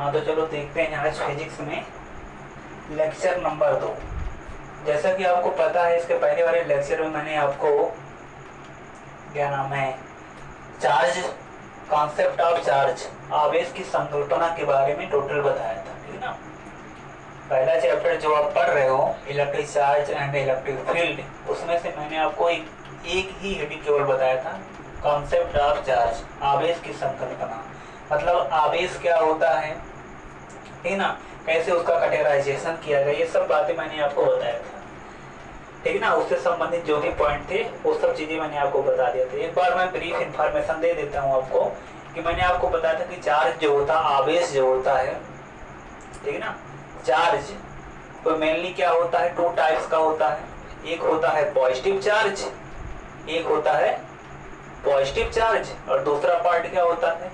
हाँ तो चलो देखते हैं आज फिजिक्स में लेक्चर नंबर 2। जैसा कि आपको पता है इसके पहले वाले लेक्चर में मैंने आपको क्या नाम है चार्ज, कॉन्सेप्ट ऑफ चार्ज, आवेश की संकल्पना के बारे में टोटल बताया था, ठीक है ना। पहला चैप्टर जो आप पढ़ रहे हो electric charge and electric field, उसमें से मैंने आपको एक ही हेडिंग केवल बताया था, कॉन्सेप्ट ऑफ चार्ज, आवेश की संकल्पना। मतलब आवेश क्या होता है, ठीक ना, कैसे उसका कैटेगराइजेशन किया गया, ये सब बातें मैंने आपको बताया था, ठीक है ना। उससे संबंधित जो भी पॉइंट थे वो सब चीज़ें मैंने आपको बता दिया था। एक बार मैं ब्रीफ इंफॉर्मेशन दे देता हूँ आपको कि मैंने आपको बताया था कि चार्ज जो होता है, आवेश जो होता है, ठीक है ना, चार्ज तो मेनली क्या होता है, टू टाइप्स का होता है। एक होता है पॉजिटिव चार्ज, एक होता है पॉजिटिव चार्ज, और दूसरा पार्ट क्या होता है,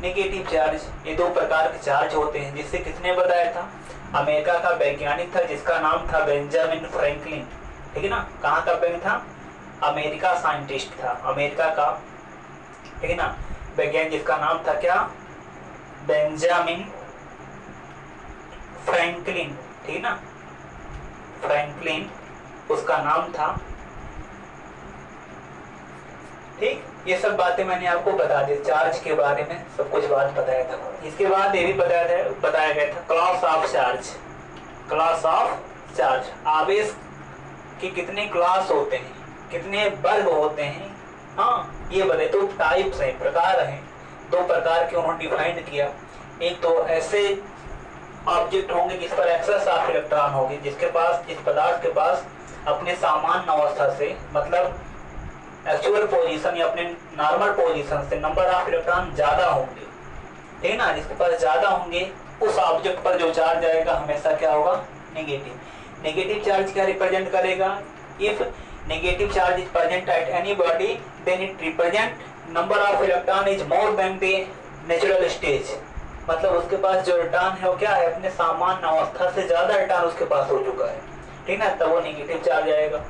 नेगेटिव चार्ज। ये दो प्रकार के चार्ज होते हैं, जिससे किसने बताया था, अमेरिका का वैज्ञानिक था जिसका नाम था बेंजामिन फ्रैंकलिन, ठीक है ना। कहाँ का वैज्ञानिक था, अमेरिका साइंटिस्ट था, अमेरिका का, ठीक है ना, वैज्ञानिक जिसका नाम था क्या, बेंजामिन फ्रैंकलिन, ठीक है ना, फ्रैंकलिन उसका नाम था, ठीक। ये सब बातें मैंने आपको बता दी, चार्ज के बारे में सब कुछ बात बताया था। इसके बाद ये भी बताया गया था class of charge, class of charge, आवेश के कितने क्लास होते हैं, कितने वर्ग होते हैं, हाँ ये बताए। तो टाइप्स हैं, प्रकार हैं, दो प्रकार के उन्होंने डिफाइन किया। एक तो ऐसे ऑब्जेक्ट होंगे जिस पर एक्सेस ऑफ इलेक्ट्रॉन होगी, जिसके पास, जिस पदार्थ के पास अपने सामान्य अवस्था से, मतलब एक्चुअल पोजीशन या अपने नॉर्मल पोजीशन से नंबर ऑफ इलेक्ट्रॉन ज्यादा होंगे, ठीक है ना, जिसके पास ज्यादा होंगे उस ऑब्जेक्ट पर जो चार्ज आएगा हमेशा क्या होगा, नेगेटिव। नेगेटिव चार्ज क्या रिप्रेजेंट करेगा, if negative charge is present at any body then it represent number of electron is more than the natural stage. मतलब उसके पास जो इलेक्ट्रॉन है वो क्या है, अपने सामान्य अवस्था से ज्यादा इलेक्ट्रॉन उसके पास हो चुका है, ठीक ना, तब वो नेगेटिव चार्ज आएगा,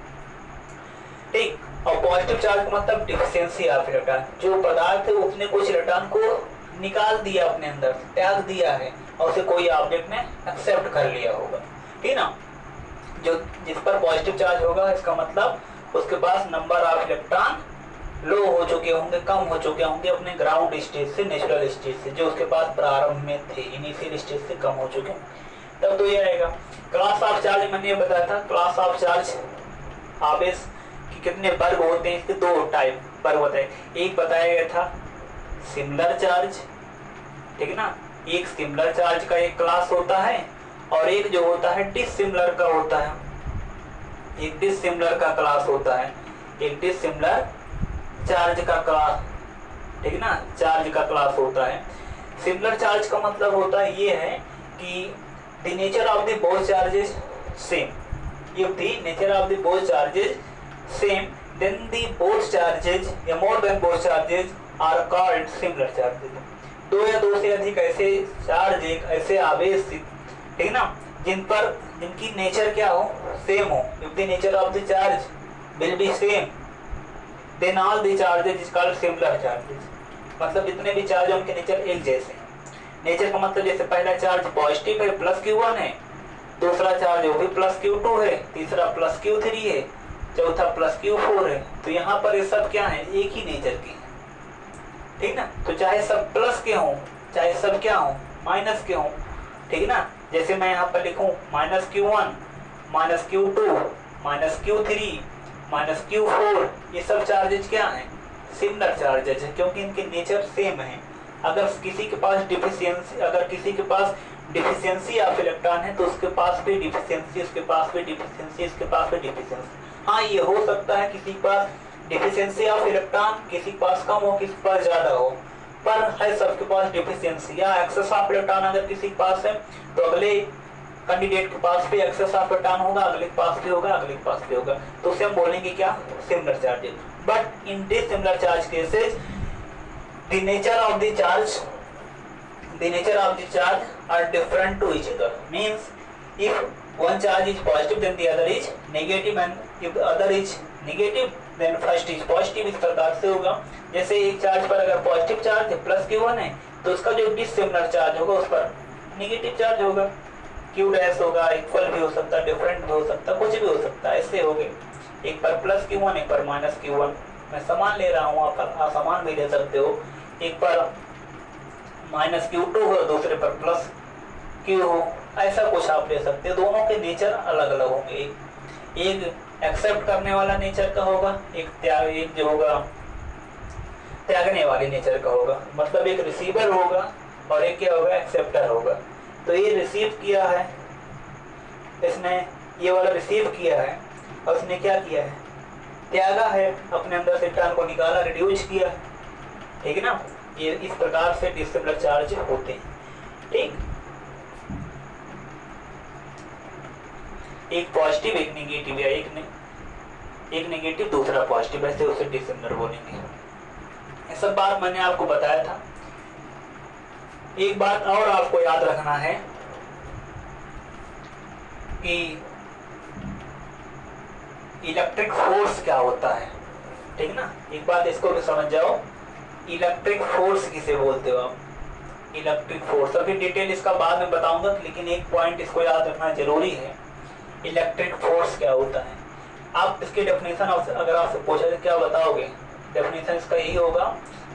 ठीक। और पॉजिटिव चार्ज का मतलब डिफिशियंसी ऑफ इलेक्ट्रॉन, जो पदार्थ है उसने कुछ इलेक्ट्रॉन को निकाल दिया अपने अंदर, त्याग दिया है, और उसे कोई ऑब्जेक्ट ने एक्सेप्ट कर लिया होगा, ठीक ना। जो जिस पर पॉजिटिव चार्ज होगा इसका मतलब उसके पास नंबर ऑफ इलेक्ट्रॉन लो हो चुके होंगे, कम हो चुके होंगे अपने ग्राउंड स्टेज से, नेचुरल स्टेज से, जो उसके पास प्रारंभ में थे, इनिशियल स्टेज से कम हो चुके हैं, तब तो ये आएगा। क्लास ऑफ चार्ज मैंने ये बताया था, क्लास ऑफ चार्ज, आवेश कि कितने वर्ग होते हैं, इसके दो टाइप वर्ग बताए। एक बताया गया था सिमिलर चार्ज, ठीक है ना, एक सिमिलर चार्ज का एक क्लास होता है, और एक जो होता है डिसिमिलर का होता है, एक डिसिमिलर का क्लास होता है, एक डिसिमिलर चार्ज का क्लास, ठीक है ना, चार्ज का क्लास होता है। सिमिलर चार्ज का मतलब होता है ये है कि the nature of the both charges same, if the nature of the both charges same then the both charges या more than both charges are called similar charges। दो या दो से अधिक ऐसे चार्ज, एक ऐसे आवेश, ठीक ना, जिनकी नेचर क्या हो, सेम हो, if the nature of the charge will be same then all the charges is called similar charges। मतलब जितने भी चार्ज है उनके नेचर एक जैसे। नेचर का मतलब जैसे पहला चार्ज पॉजिटिव है प्लस Q1 है, दूसरा चार्ज वो भी प्लस Q2 है, तीसरा प्लस Q3 है, चौथा प्लस Q4 है। तो यहाँ पर ये सब क्या है, एक ही नेचर के, ठीक ना। तो चाहे सब प्लस के हों, चाहे सब क्या हों, माइनस के हों, ठीक है ना। जैसे मैं यहाँ पर लिखूँ minus Q1, minus Q2, minus Q3, minus Q4, ये सब चार्जेज क्या हैं, सिमिलर चार्जेज है, क्योंकि इनके नेचर सेम है। अगर किसी के पास डिफिशियंसी, अगर किसी के पास डिफिशियंसी ऑफ इलेक्ट्रॉन है तो उसके पास भी डिफिशियंसी, उसके पास भी डिफिशियंसी, इसके पास भी डिफिशियंसी। हाँ ये हो सकता है किसी के पास डिफिशियंसी ऑफ इलेक्ट्रॉन किसी के पास कम हो, किसी के पास ज्यादा हो, पर है सबके पास डिफिशियंसी या एक्सेस ऑफ इलेक्ट्रॉन अगर किसी के पास है तो अगले कैंडिडेट के पास भी एक्सेस ऑफ इलेक्ट्रॉन होगा, अगले के पास भी होगा, अगले के पास भी होगा, तो उसे हम बोलेंगे क्या, similar charges. But in dissimilar charge cases the nature of the charge, the nature of the charge are different to each other, means if one charge is positive then the other is negative, and if the other is negative then first is positive। इस प्रकार से होगा, जैसे एक charge पर अगर positive charge है plus Q1 है तो उसका जो डिसिमिलर चार्ज होगा उस पर नेगेटिव चार्ज होगा, क्यू डैश होगा, इक्वल भी हो सकता है, डिफरेंट भी हो सकता है, कुछ भी हो सकता है। ऐसे हो गए, एक पर प्लस Q1 एक पर माइनस Q1। मैं समान ले रहा हूँ, आप समान भी ले सकते हो। एक पर माइनस Q2 हो, दूसरे पर प्लस Q हो, ऐसा कुछ आप ले सकते हो। दोनों के नेचर अलग अलग होंगे। एक एक्सेप्ट करने वाला नेचर का होगा, एक जो होगा त्यागने वाली नेचर का होगा। मतलब एक रिसीवर होगा और एक क्या होगा, एक्सेप्टर होगा। तो ये रिसीव किया है इसने, ये वाला रिसीव किया है और उसने क्या किया है, त्यागा है, अपने अंदर से इलेक्ट्रॉन को निकाला, रिड्यूस किया, ठीक है ना। ये इस प्रकार से डिसिमिलर चार्ज होते हैं, ठीक। एक पॉजिटिव एक नेगेटिव या एक नेगेटिव दूसरा पॉजिटिव, ऐसे उसे डिसिमिलर बोलेंगे। ये सब बात मैंने आपको बताया था। एक बात और आपको याद रखना है कि इलेक्ट्रिक फोर्स क्या होता है, ठीक ना। एक बात इसको भी समझ जाओ, इलेक्ट्रिक फोर्स किसे बोलते हो आप, इलेक्ट्रिक फोर्स। अभी डिटेल इसका बाद में बताऊंगा, लेकिन एक पॉइंट इसको याद रखना जरूरी है, इलेक्ट्रिक फोर्स क्या होता है। आप इसके डेफिनेशन अगर आपसे पूछा तो क्या बताओगे, डेफिनेशन इसका यही होगा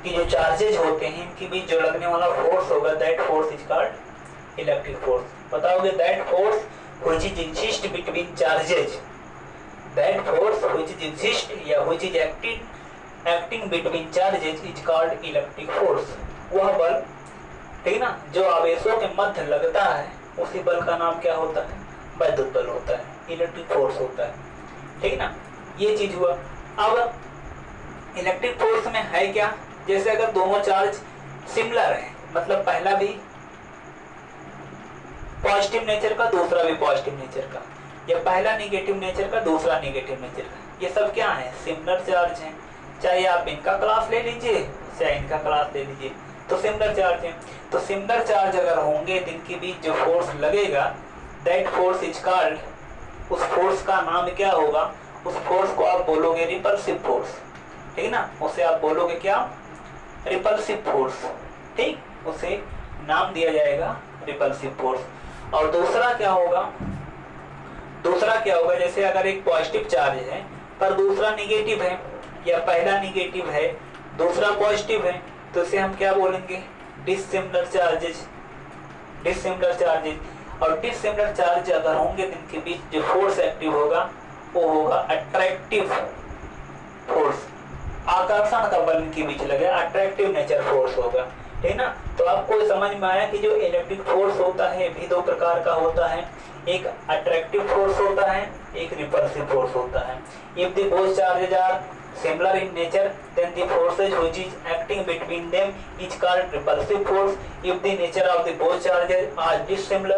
कि जो चार्जेज होते हैं इनके बीच जो लगने वाला फोर्स होगा, that force is called electric force. बताओगे, that force which is exist between charges, that force which is exist या which is acting between charges is called electric force. वह बल, ठीक ना, जो आवेशों के मध्य लगता है, उसी बल का नाम क्या होता है, वैद्युत बल होता है, इलेक्ट्रिक फोर्स होता है, ठीक ना। ये चीज हुआ। अब इलेक्ट्रिक फोर्स में है क्या, जैसे अगर दोनों चार्ज सिमिलर है, मतलब पहला भी पॉजिटिव नेचर का, दूसरा भी पॉजिटिव नेचर का, या पहला नेगेटिव नेचर का, दूसरा नेगेटिव नेचर का, ये सब क्या है, सिमिलर चार्ज हैं। चाहे आप इनका क्लास ले लीजिए, चाहे इनका क्लास ले लीजिए, तो सिमिलर चार्ज है। तो सिमिलर चार्ज अगर होंगे तो इनके बीच जो फोर्स लगेगा, दैट फोर्स इज कॉल्ड, उस फोर्स का नाम क्या होगा, उस फोर्स को आप बोलोगे रिपल्सिव फोर्स, ठीक ना। उसे आप बोलोगे क्या, रिपल्सिव फोर्स, ठीक। उसे नाम दिया जाएगा रिपल्सिव फोर्स। और दूसरा क्या होगा, दूसरा क्या होगा, जैसे अगर एक पॉजिटिव चार्ज है पर दूसरा निगेटिव है, या पहला निगेटिव है दूसरा पॉजिटिव है, तो इसे हम क्या बोलेंगे, डिसिमिलर चार्जेज, डिसिमिलर चार्जेज। और डिसिमिलर चार्ज अगर होंगे तो इनके बीच जो फोर्स एक्टिव होगा वो होगा अट्रैक्टिव फोर्स, आकर्षण का बल इनके बीच लगेगा, अट्रैक्टिव नेचर फोर्स होगा, ठीक ना। तो आपको समझ में आया कि जो इलेक्ट्रिक फोर्स होता है भी दो प्रकार का होता है, एक अट्रैक्टिव फोर्स होता है, एक रिपल्सिव फोर्स होता है। If the both charges are similar in nature, then the forces which is acting between them is called repulsive force. If the nature of the both charges are dissimilar,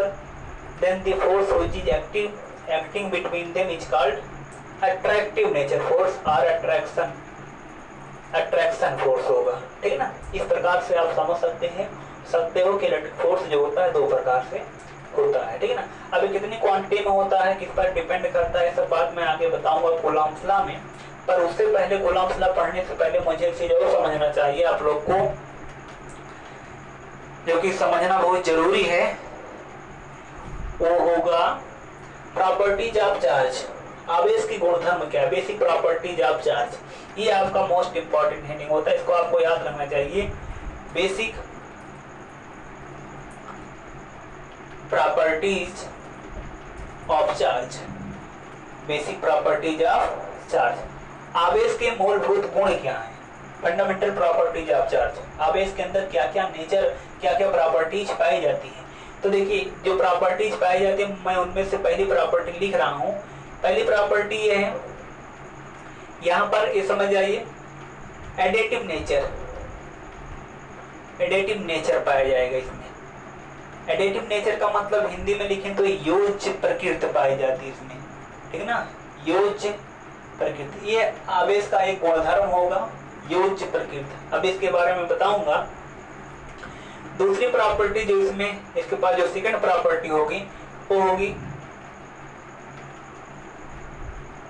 then the force which is acting between them is called attractive nature force or attraction force होगा, ठीक है ना। इस प्रकार से आप समझ सकते हो कि इलेक्ट्रिक फोर्स जो होता है दो प्रकार से होता है, ठीक है ना। अभी कितनी क्वांटिटी में होता है, किस पर डिपेंड करता है, सब बात मैं आगे बताऊंगा कूलम्ब्स लॉ में। पर उससे पहले कूलम्ब्स लॉ पढ़ने से पहले मुझे एक चीज और समझना चाहिए आप लोग को, जो कि समझना बहुत जरूरी है, वो होगा प्रॉपर्टीज ऑफ चार्ज। आवेश की गुणधर्म क्या, बेसिक प्रॉपर्टीज ऑफ चार्ज, ये आपका मोस्ट इंपॉर्टेंट हेडिंग होता है, इसको आपको याद रखना चाहिए। Basic properties of charge, basic properties of charge. आवेश के मूलभूत गुण क्या हैं, फंडामेंटल प्रॉपर्टीज ऑफ चार्ज। आवेश के अंदर क्या क्या नेचर, क्या क्या प्रॉपर्टीज पाई जाती है। तो देखिए, जो प्रॉपर्टीज पाई जाती है, मैं उनमें से पहली प्रॉपर्टी लिख रहा हूँ। पहली प्रॉपर्टी ये है, यहाँ पर ये समझ जाइए, एडेटिव नेचर, एडेटिव नेचर पाया जाएगा इसमें। एडेटिव नेचर का मतलब हिंदी में लिखें तो योज्य प्रकृति पाई जाती है इसमें, ठीक है ना, योज्य प्रकृति। ये आवेश का एक गुणधर्म होगा, योज्य प्रकृति। अब इसके बारे में बताऊंगा। दूसरी प्रॉपर्टी जो इसमें, इसके पास जो सेकंड प्रॉपर्टी होगी वो होगी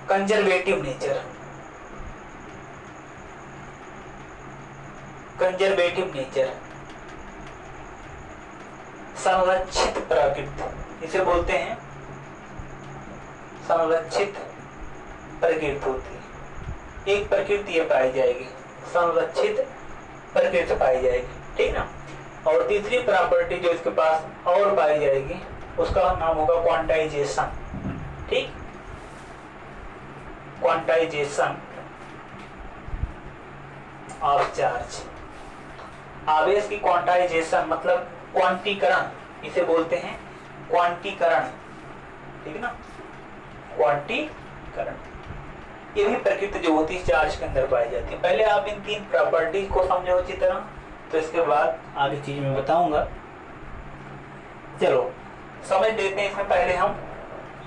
कंजर्वेटिव नेचर, कंजर्वेटिव नेचर। संरक्षित प्रकृति, इसे बोलते हैं संरक्षित प्रकृति होती है। एक प्रकृति ये पाई जाएगी, संरक्षित प्रकृति पाई जाएगी, ठीक ना। और तीसरी प्रॉपर्टी जो इसके पास और पाई जाएगी उसका नाम होगा क्वांटाइजेशन, ठीक, क्वांटाइजेशन ऑफ चार्ज। आवेश की क्वांटाइजेशन मतलब क्वांटीकरण, इसे बोलते हैं क्वांटीकरण, ठीक है ना, क्वांटीकरण। ये भी प्रकृति जो होती है चार्ज के अंदर पाई जाती है। पहले आप इन तीन प्रॉपर्टी को समझो अच्छी तरह, तो इसके बाद आगे चीज मैं बताऊंगा। चलो समझ लेते हैं। इसमें पहले हम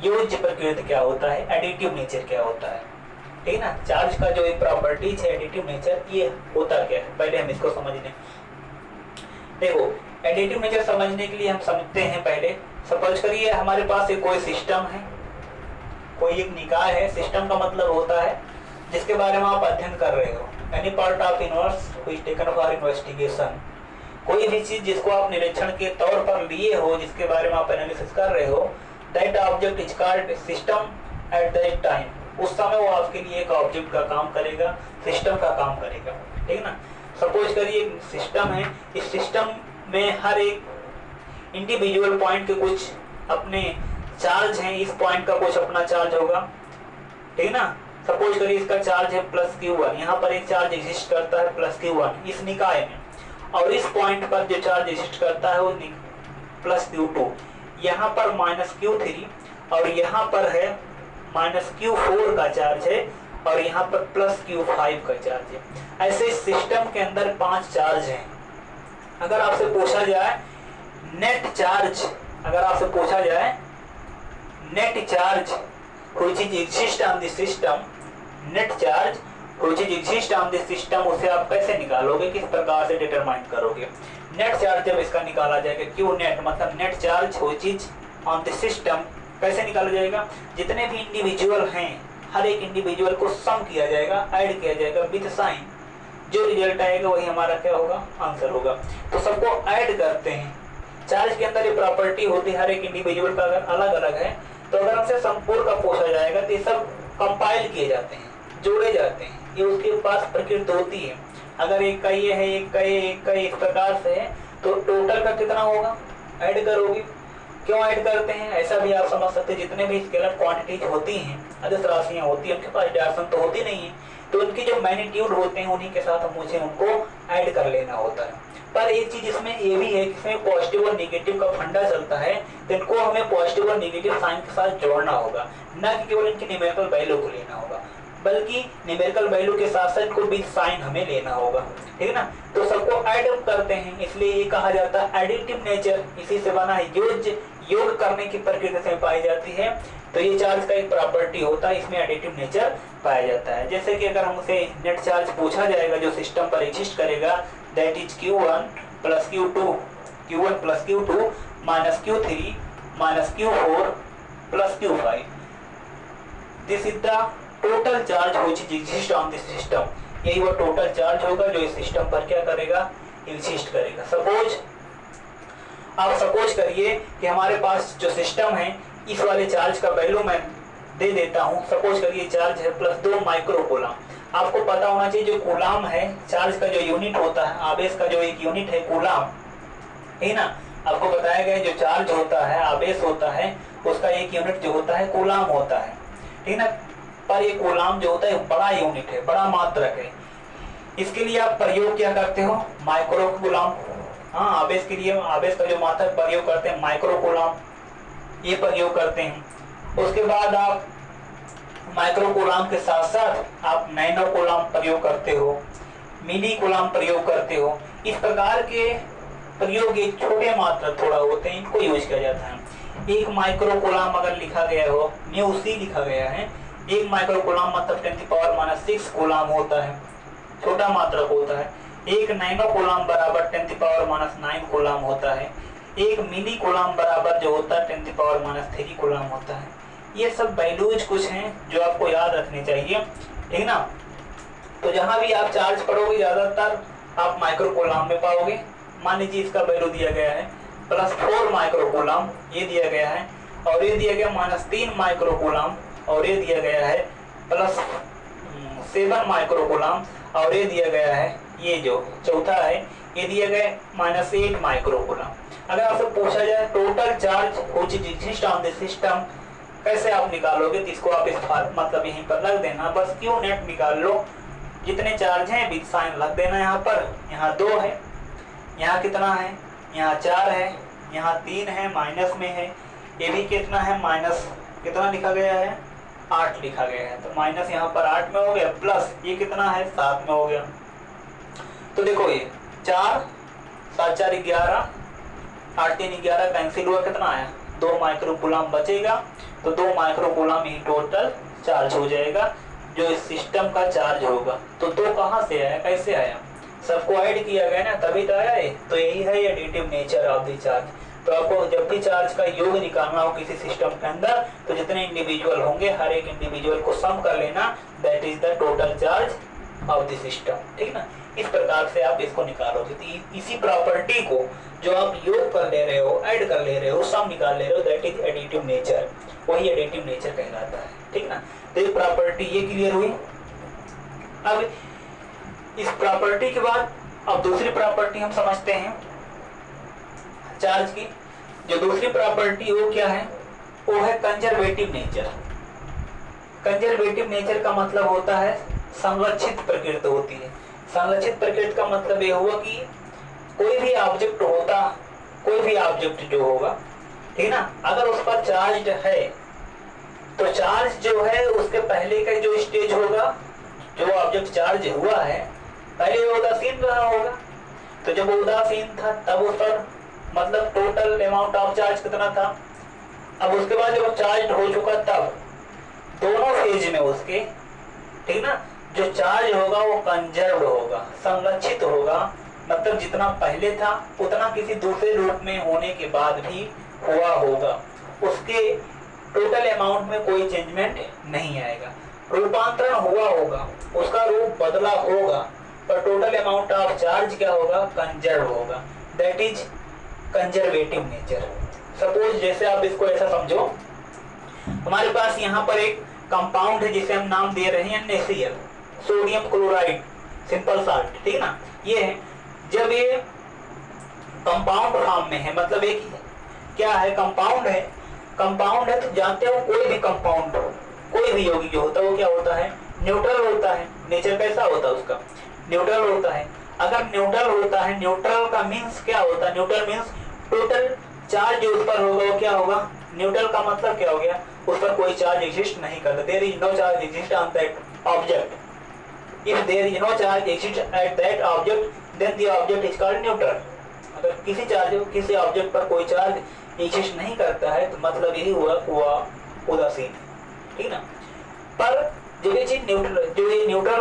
योज्य प्रकृति क्या होता है, एडिटिव नेचर क्या होता है, ठीक है ना। चार्ज का जो एक प्रॉपर्टीज है एडिटिव नेचर, ये होता क्या है, पहले हम इसको समझ लें। देखो एडिटिव नेचर समझने के लिए हम समझते हैं पहले, सपोज करिए हमारे पास एक कोई सिस्टम है, कोई एक निकाय है। सिस्टम का मतलब होता है जिसके बारे में आप अध्ययन कर रहे हो, any part of universe which taken for investigation. कोई भी चीज जिसको आप निरीक्षण के तौर पर लिए हो, जिसके बारे में आप एनालिसिस कर रहे हो, that object is called system at that time. उस समय वो आपके लिए एक ऑब्जेक्ट का काम करेगा, सिस्टम का काम करेगा, ठीक है ना। सपोज करिए सिस्टम है, इस सिस्टम में हर एक इंडिविजुअल पॉइंट के कुछ अपने चार्ज हैं, इस पॉइंट का कुछ अपना चार्ज होगा, ठीक है ना। सपोज करिए इसका चार्ज है +Q1, यहाँ पर एक चार्ज एग्जिस्ट करता है +Q1 इस निकाय में, और इस पॉइंट पर जो चार्ज एग्जिस्ट करता है वो +Q2, यहाँ पर -Q3, और यहाँ पर है -Q4 का चार्ज है, और यहाँ पर +Q5 का चार्ज है। ऐसे सिस्टम के अंदर 5 चार्ज हैं। अगर आपसे पूछा जाए नेट चार्ज, अगर आपसे पूछा जाए net charge which is exist on the system, net charge which is exist on the system, उसे आप कैसे निकालोगे, किस प्रकार से डिटरमाइन करोगे। नेट चार्ज जब इसका निकाला जाएगा, क्यू नेट मतलब net charge which is on the system, कैसे निकाला जाएगा, जितने भी इंडिविजुअल हैं हर एक इंडिविजुअल को सम किया जाएगा, ऐड किया जाएगा विद साइन, जो रिजल्ट आएगा वही हमारा क्या होगा, आंसर होगा। तो सबको ऐड करते हैं। चार्ज के अंदर ये प्रॉपर्टी होती है, हर एक इंडिविजुअल का अगर अलग अलग है तो अगर हमसे संपूर्ण का पूछा जाएगा तो ये सब कंपाइल किए जाते हैं, जोड़े जाते हैं, ये उसके पास प्रकृति होती है। अगर एक का ये है, एक का ये, एक का इस प्रकार से है, तो टोटल का कितना होगा, ऐड करोगे। क्यों ऐड करते हैं, ऐसा भी आप समझ सकते हैं। जितने भी स्केलर क्वांटिटीज होती हैं, अदिश राशियां होती हैं, उनके पास डायरेक्शन तो होती नहीं है, तो उनकी जो मैग्नीट्यूड होते हैं उन्हीं के साथ मुझे उनको ऐड कर लेना होता है। पर एक चीज इसमें ये भी है कि इसमें पॉजिटिव और नेगेटिव का फंडा चलता है, तो इनको हमें पॉजिटिव और नेगेटिव साइन के साथ जोड़ना होगा, न कि केवल इनकी न्यूमेरिकल वैल्यू को लेना होगा, बल्कि न्यूमेरिकल वैल्यू के साथ साथ इनको विद साइन हमें लेना होगा, ठीक है ना। तो सबको ऐड अप करते हैं, इसलिए ये कहा जाता है एडिटिव नेचर, इसी से बना है। योग करने की प्रकृति से पाई जाती है, तो ये चार्ज का एक प्रॉपर्टी होता है, इसमें एडिटिव नेचर पाया जाता है। जैसे कि अगर हमसे नेट चार्ज पूछा जाएगा जो सिस्टम पर एग्जिस्ट करेगा, that is Q1 + Q2, Q1 + Q2 -Q3 -Q4 + Q5, this is the total charge which exist on this system. यही वो टोटल चार्ज होगा जो इस सिस्टम पर क्या करेगा, एग्जिस्ट करेगा। सपोज करिए कि हमारे पास जो सिस्टम है, इस वाले चार्ज का वैल्यू मैं दे देता हूँ। सपोज करिए चार्ज है +2 माइक्रोकूलम। आपको पता होना चाहिए जो कूलाम है, चार्ज का जो यूनिट होता है, आवेश का जो एक यूनिट है कूलाम, है ना। आपको बताया गया जो चार्ज होता है, आवेश होता है, उसका एक यूनिट जो होता है कूलाम होता है, ठीक ना। पर ये कूलाम जो होता है बड़ा यूनिट है, बड़ा मात्रक है। इसके लिए आप प्रयोग क्या करते हो, माइक्रोकूलम। हाँ, आवेश के लिए आवेश का जो मात्रक प्रयोग करते हैं माइक्रोकूलम, ये प्रयोग करते हैं। उसके बाद आप माइक्रोकूलम के साथ साथ आप नैनोकूलम प्रयोग करते हो, मिलीकूलम प्रयोग करते हो। इस प्रकार के प्रयोग एक छोटे मात्रक थोड़ा होते हैं, इनको यूज किया जाता है। एक माइक्रोकूलम अगर लिखा गया हो, μc लिखा गया है, एक माइक्रोकूलम मतलब 10⁻⁶ कूलम होता है, छोटा मात्रक होता है। एक नैनोकूलम बराबर 10⁻⁹ कूलम होता है। एक मिलीकूलम बराबर जो होता है 10⁻³ कूलम होता है। ये सब वैल्यूज कुछ हैं जो आपको याद रखने चाहिए, ठीक ना। तो जहां भी आप चार्ज पढ़ोगे ज्यादातर आप माइक्रोकूलम में पाओगे। मान लीजिए इसका वैल्यू दिया गया है +4 माइक्रोकूलम ये दिया गया है, और ये दिया गया -3 माइक्रोकूलम, और ये दिया गया है +7 माइक्रोकूलम, और ये दिया गया है, ये जो चौथा है ये दिया गया -8 माइक्रोकूलम। अगर आपसे पूछा जाए total charge which exist on the system, कैसे आप निकालोगे, तो इसको आप इस मतलब यहीं पर रख देना, बस क्यू नेट निकाल लो, जितने चार्ज हैं विद साइन रख देना। यहाँ पर यहाँ 2 है, यहाँ कितना है, यहाँ 4 है, यहाँ 3 है, माइनस में है, ये भी कितना है, माइनस कितना लिखा गया है, 8 लिखा गया है, तो माइनस यहाँ पर 8 में हो गया, प्लस ये कितना है, 7 में हो गया। तो देखो ये 4 7 4 11, 8 3 11 कैंसिल हुआ, कितना आया, 2 माइक्रोकूलम बचेगा, तो 2 माइक्रोकूलम ही टोटल चार्ज हो जाएगा जो इस सिस्टम का चार्ज होगा। तो 2 कहाँ से आया, कैसे आया, सबको ऐड किया गया ना, तभी तो आया है। तो यही है additive nature of the charge. तो आपको जब भी चार्ज का योग निकालना हो किसी सिस्टम के अंदर, तो जितने इंडिविजुअल होंगे हर एक इंडिविजुअल को सम कर लेना, that is the total charge of the system, ठीक ना। इस प्रकार से आप इसको निकालोगे। तो इसी प्रॉपर्टी को जो आप योग कर ले रहे हो, ऐड कर ले रहे हो, सम निकाल ले रहे हो, दैट इज एडिटिव नेचर, वही एडिटिव नेचर कहलाता है, ठीक ना। तो ये प्रॉपर्टी ये क्लियर हुई। अब इस प्रॉपर्टी के बाद अब दूसरी प्रॉपर्टी हम समझते हैं चार्ज की। जो दूसरी प्रॉपर्टी वो क्या है, वो है कंजर्वेटिव नेचर। कंजर्वेटिव नेचर का मतलब होता है संरक्षित प्रकृति होती है। संरक्षित प्रकृति का मतलब ये हुआ कि कोई भी ऑब्जेक्ट होता, कोई भी ऑब्जेक्ट जो होगा, ठीक ना, अगर उस पर चार्ज है तो चार्ज जो है उसके पहले का जो स्टेज होगा, जो ऑब्जेक्ट चार्ज हुआ है पहले वो उदासीन रहा होगा। तो जब वो उदासीन था तब उस पर मतलब टोटल अमाउंट ऑफ चार्ज कितना था। अब उसके बाद जब चार्ज हो चुका तब दोनों फेज में उसके, ठीक ना, जो चार्ज होगा वो कंजर्व होगा, संरक्षित होगा, मतलब जितना पहले था उतना किसी दूसरे रूप में होने के बाद भी हुआ होगा, उसके टोटल अमाउंट में कोई चेंजमेंट नहीं आएगा। रूपांतरण हुआ होगा, उसका रूप बदला होगा, पर टोटल अमाउंट ऑफ चार्ज क्या होगा, कंजर्व होगा, that is conservative nature. Suppose जैसे आप इसको ऐसा समझो, हमारे पास यहाँ पर एक कंपाउंड है जिसे हम नाम दे रहे हैं NaCl, sodium chloride, simple salt, ठीक ना। ये है, जब ये कंपाउंड फॉर्म में है, मतलब एक क्या है, कंपाउंड है, कंपाउंड है तो जानते हो कोई भी कंपाउंड, कोई भी यौगिक जो होता है वो क्या होता है, न्यूट्रल होता है। नेचर कैसा होता है उसका, न्यूट्रल होता है। अगर न्यूट्रल होता है, न्यूट्रल का मीन्स क्या होता है, न्यूट्रल मीन्स टोटल चार्ज जो उस पर होगा वो क्या होगा, न्यूट्रल का मतलब क्या हो गया, उस पर कोई चार्ज एग्जिस्ट नहीं करता, there is no charge exist on that object. If there is no charge exist at that object then the object is called neutral. अगर किसी ऑब्जेक्ट पर कोई चार्ज एग्जिस्ट नहीं करता है तो मतलब यही हुआ उदासीन, ठीक ना। पर जब ये चीज न्यूट्रल, जो ये न्यूट्रल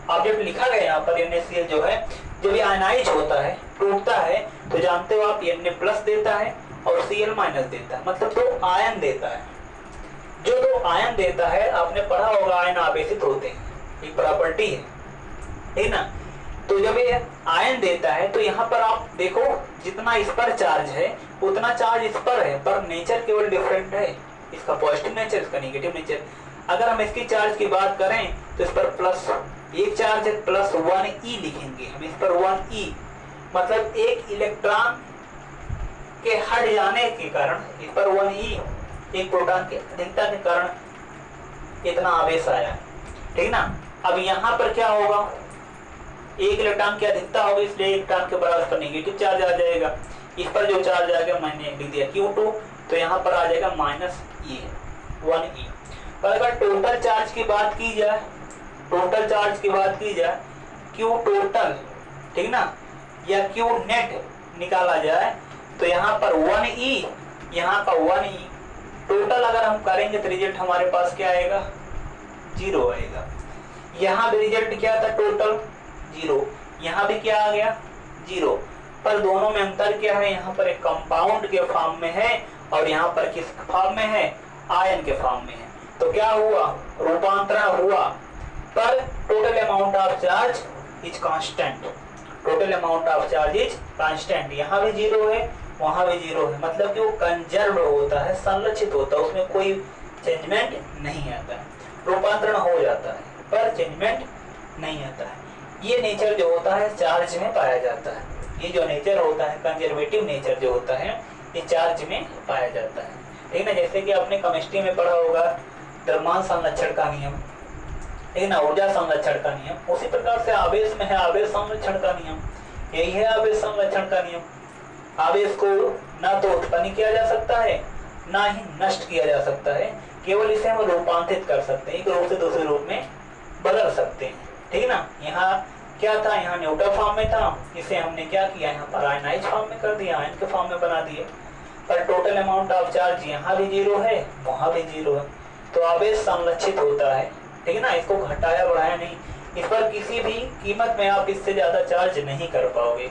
ऑब्जेक्ट लिखा गया यहाँ पर NaCl जो है, जब ये आयनाइज होता है, टूटता है, तो जानते हो आप Na+ देता है और Cl- देता है, मतलब 2 आयन देता है। जो 2 आयन देता है, आपने पढ़ा होगा आयन आवेशित होते हैं, एक प्रॉपर्टी है, ठीक ना। तो जब ये आयन देता है तो यहाँ पर आप देखो जितना इस पर चार्ज है उतना चार्ज इस पर है, पर नेचर केवल डिफरेंट है, इसका पॉजिटिव नेचर, इसका नेगेटिव नेचर। अगर हम इसकी चार्ज की बात करें तो इस पर प्लस एक चार्ज है, +1e लिखेंगे हम, इस पर 1e, मतलब एक इलेक्ट्रॉन के हट जाने के कारण इस पर 1e, एक प्रोटॉन की अधिकता के कारण इतना आवेश आया, ठीक ना। अब यहाँ पर क्या होगा, एक इलेक्ट्रॉन की अधिकता होगी, इसलिए इलेक्ट्रॉन के बराबर पर नेगेटिव चार्ज आ जाएगा। इस पर जो चार्ज आ गया मैंने लिख दिया Q2, तो यहाँ पर आ जाएगा -e, 1e। पर अगर टोटल चार्ज की बात की जाए, टोटल चार्ज की बात की जाए, Q टोटल, ठीक ना, या Q नेट निकाला जाए तो यहाँ पर 1e, यहाँ का 1e, टोटल अगर हम करेंगे तो रिजल्ट हमारे पास क्या आएगा, 0 आएगा। यहाँ भी रिजल्ट क्या था, टोटल 0, यहाँ भी क्या आ गया, 0। पर दोनों में अंतर क्या है, यहाँ पर एक कंपाउंड के फॉर्म में है और यहाँ पर किस फॉर्म में है, आयन के फॉर्म में है। तो क्या हुआ, रूपांतरण हुआ, पर total amount of charge is constant, total amount of charge is constant, यहाँ भी 0 है वहाँ भी 0 है, मतलब कि वो कंजर्व होता है, संरक्षित होता है, उसमें कोई चेंजमेंट नहीं आता है, रूपांतरण हो जाता है पर चेंजमेंट नहीं आता है। ये नेचर जो होता है चार्ज में पाया जाता है, ये जो नेचर होता है कंजर्वेटिव नेचर जो होता है ये चार्ज में पाया जाता है, ठीक है ना। जैसे कि आपने केमिस्ट्री में पढ़ा होगा द्रव्यमान संरक्षण का नियम, ठीक ना, ऊर्जा संरक्षण का नियम, उसी प्रकार से आवेश में है आवेश संरक्षण का नियम, यही है आवेश संरक्षण का नियम। आवेश को ना तो उत्पन्न किया जा सकता है ना ही नष्ट किया जा सकता है, केवल इसे हम रूपांतरित कर सकते हैं, एक रूप से दूसरे रूप में बदल सकते हैं, ठीक ना। यहाँ क्या था, यहाँ न्यूट्रल फॉर्म में था, इसे हमने क्या किया यहाँ पर आयनाइज फॉर्म में कर दिया, आयन के फॉर्म में बना दिए। पर टोटल अमाउंट ऑफ चार्ज यहाँ भी 0 है वहाँ भी 0 है, तो आवेश संरक्षित होता है, ठीक है ना, इसको घटाया बढ़ाया नहीं, इस पर किसी भी कीमत में आप इससे ज्यादा चार्ज नहीं कर पाओगे,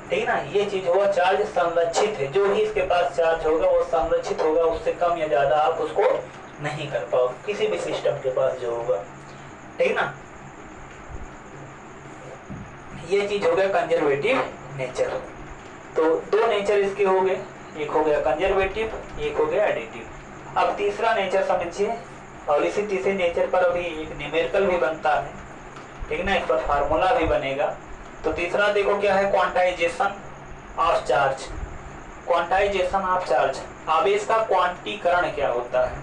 ठीक है ना। ये चीज हुआ चार्ज संरक्षित है, जो भी इसके पास चार्ज होगा वो संरक्षित होगा, उससे कम या ज्यादा आप उसको नहीं कर पाओगे किसी भी सिस्टम के पास जो होगा, ठीक है ना। ये चीज हो गया कंजर्वेटिव नेचर। तो दो नेचर इसके हो गए, एक हो गया कंजर्वेटिव, एक हो गया एडिटिव। अब तीसरा नेचर समझिए, और इसी तीसरे नेचर पर अभी एक न्यूमेरिकल भी बनता है, ठीक है ना, इस पर फार्मूला भी बनेगा। तो तीसरा देखो क्या है, quantization of charge. Quantization of charge, आवेश का क्वांटीकरण क्या होता है,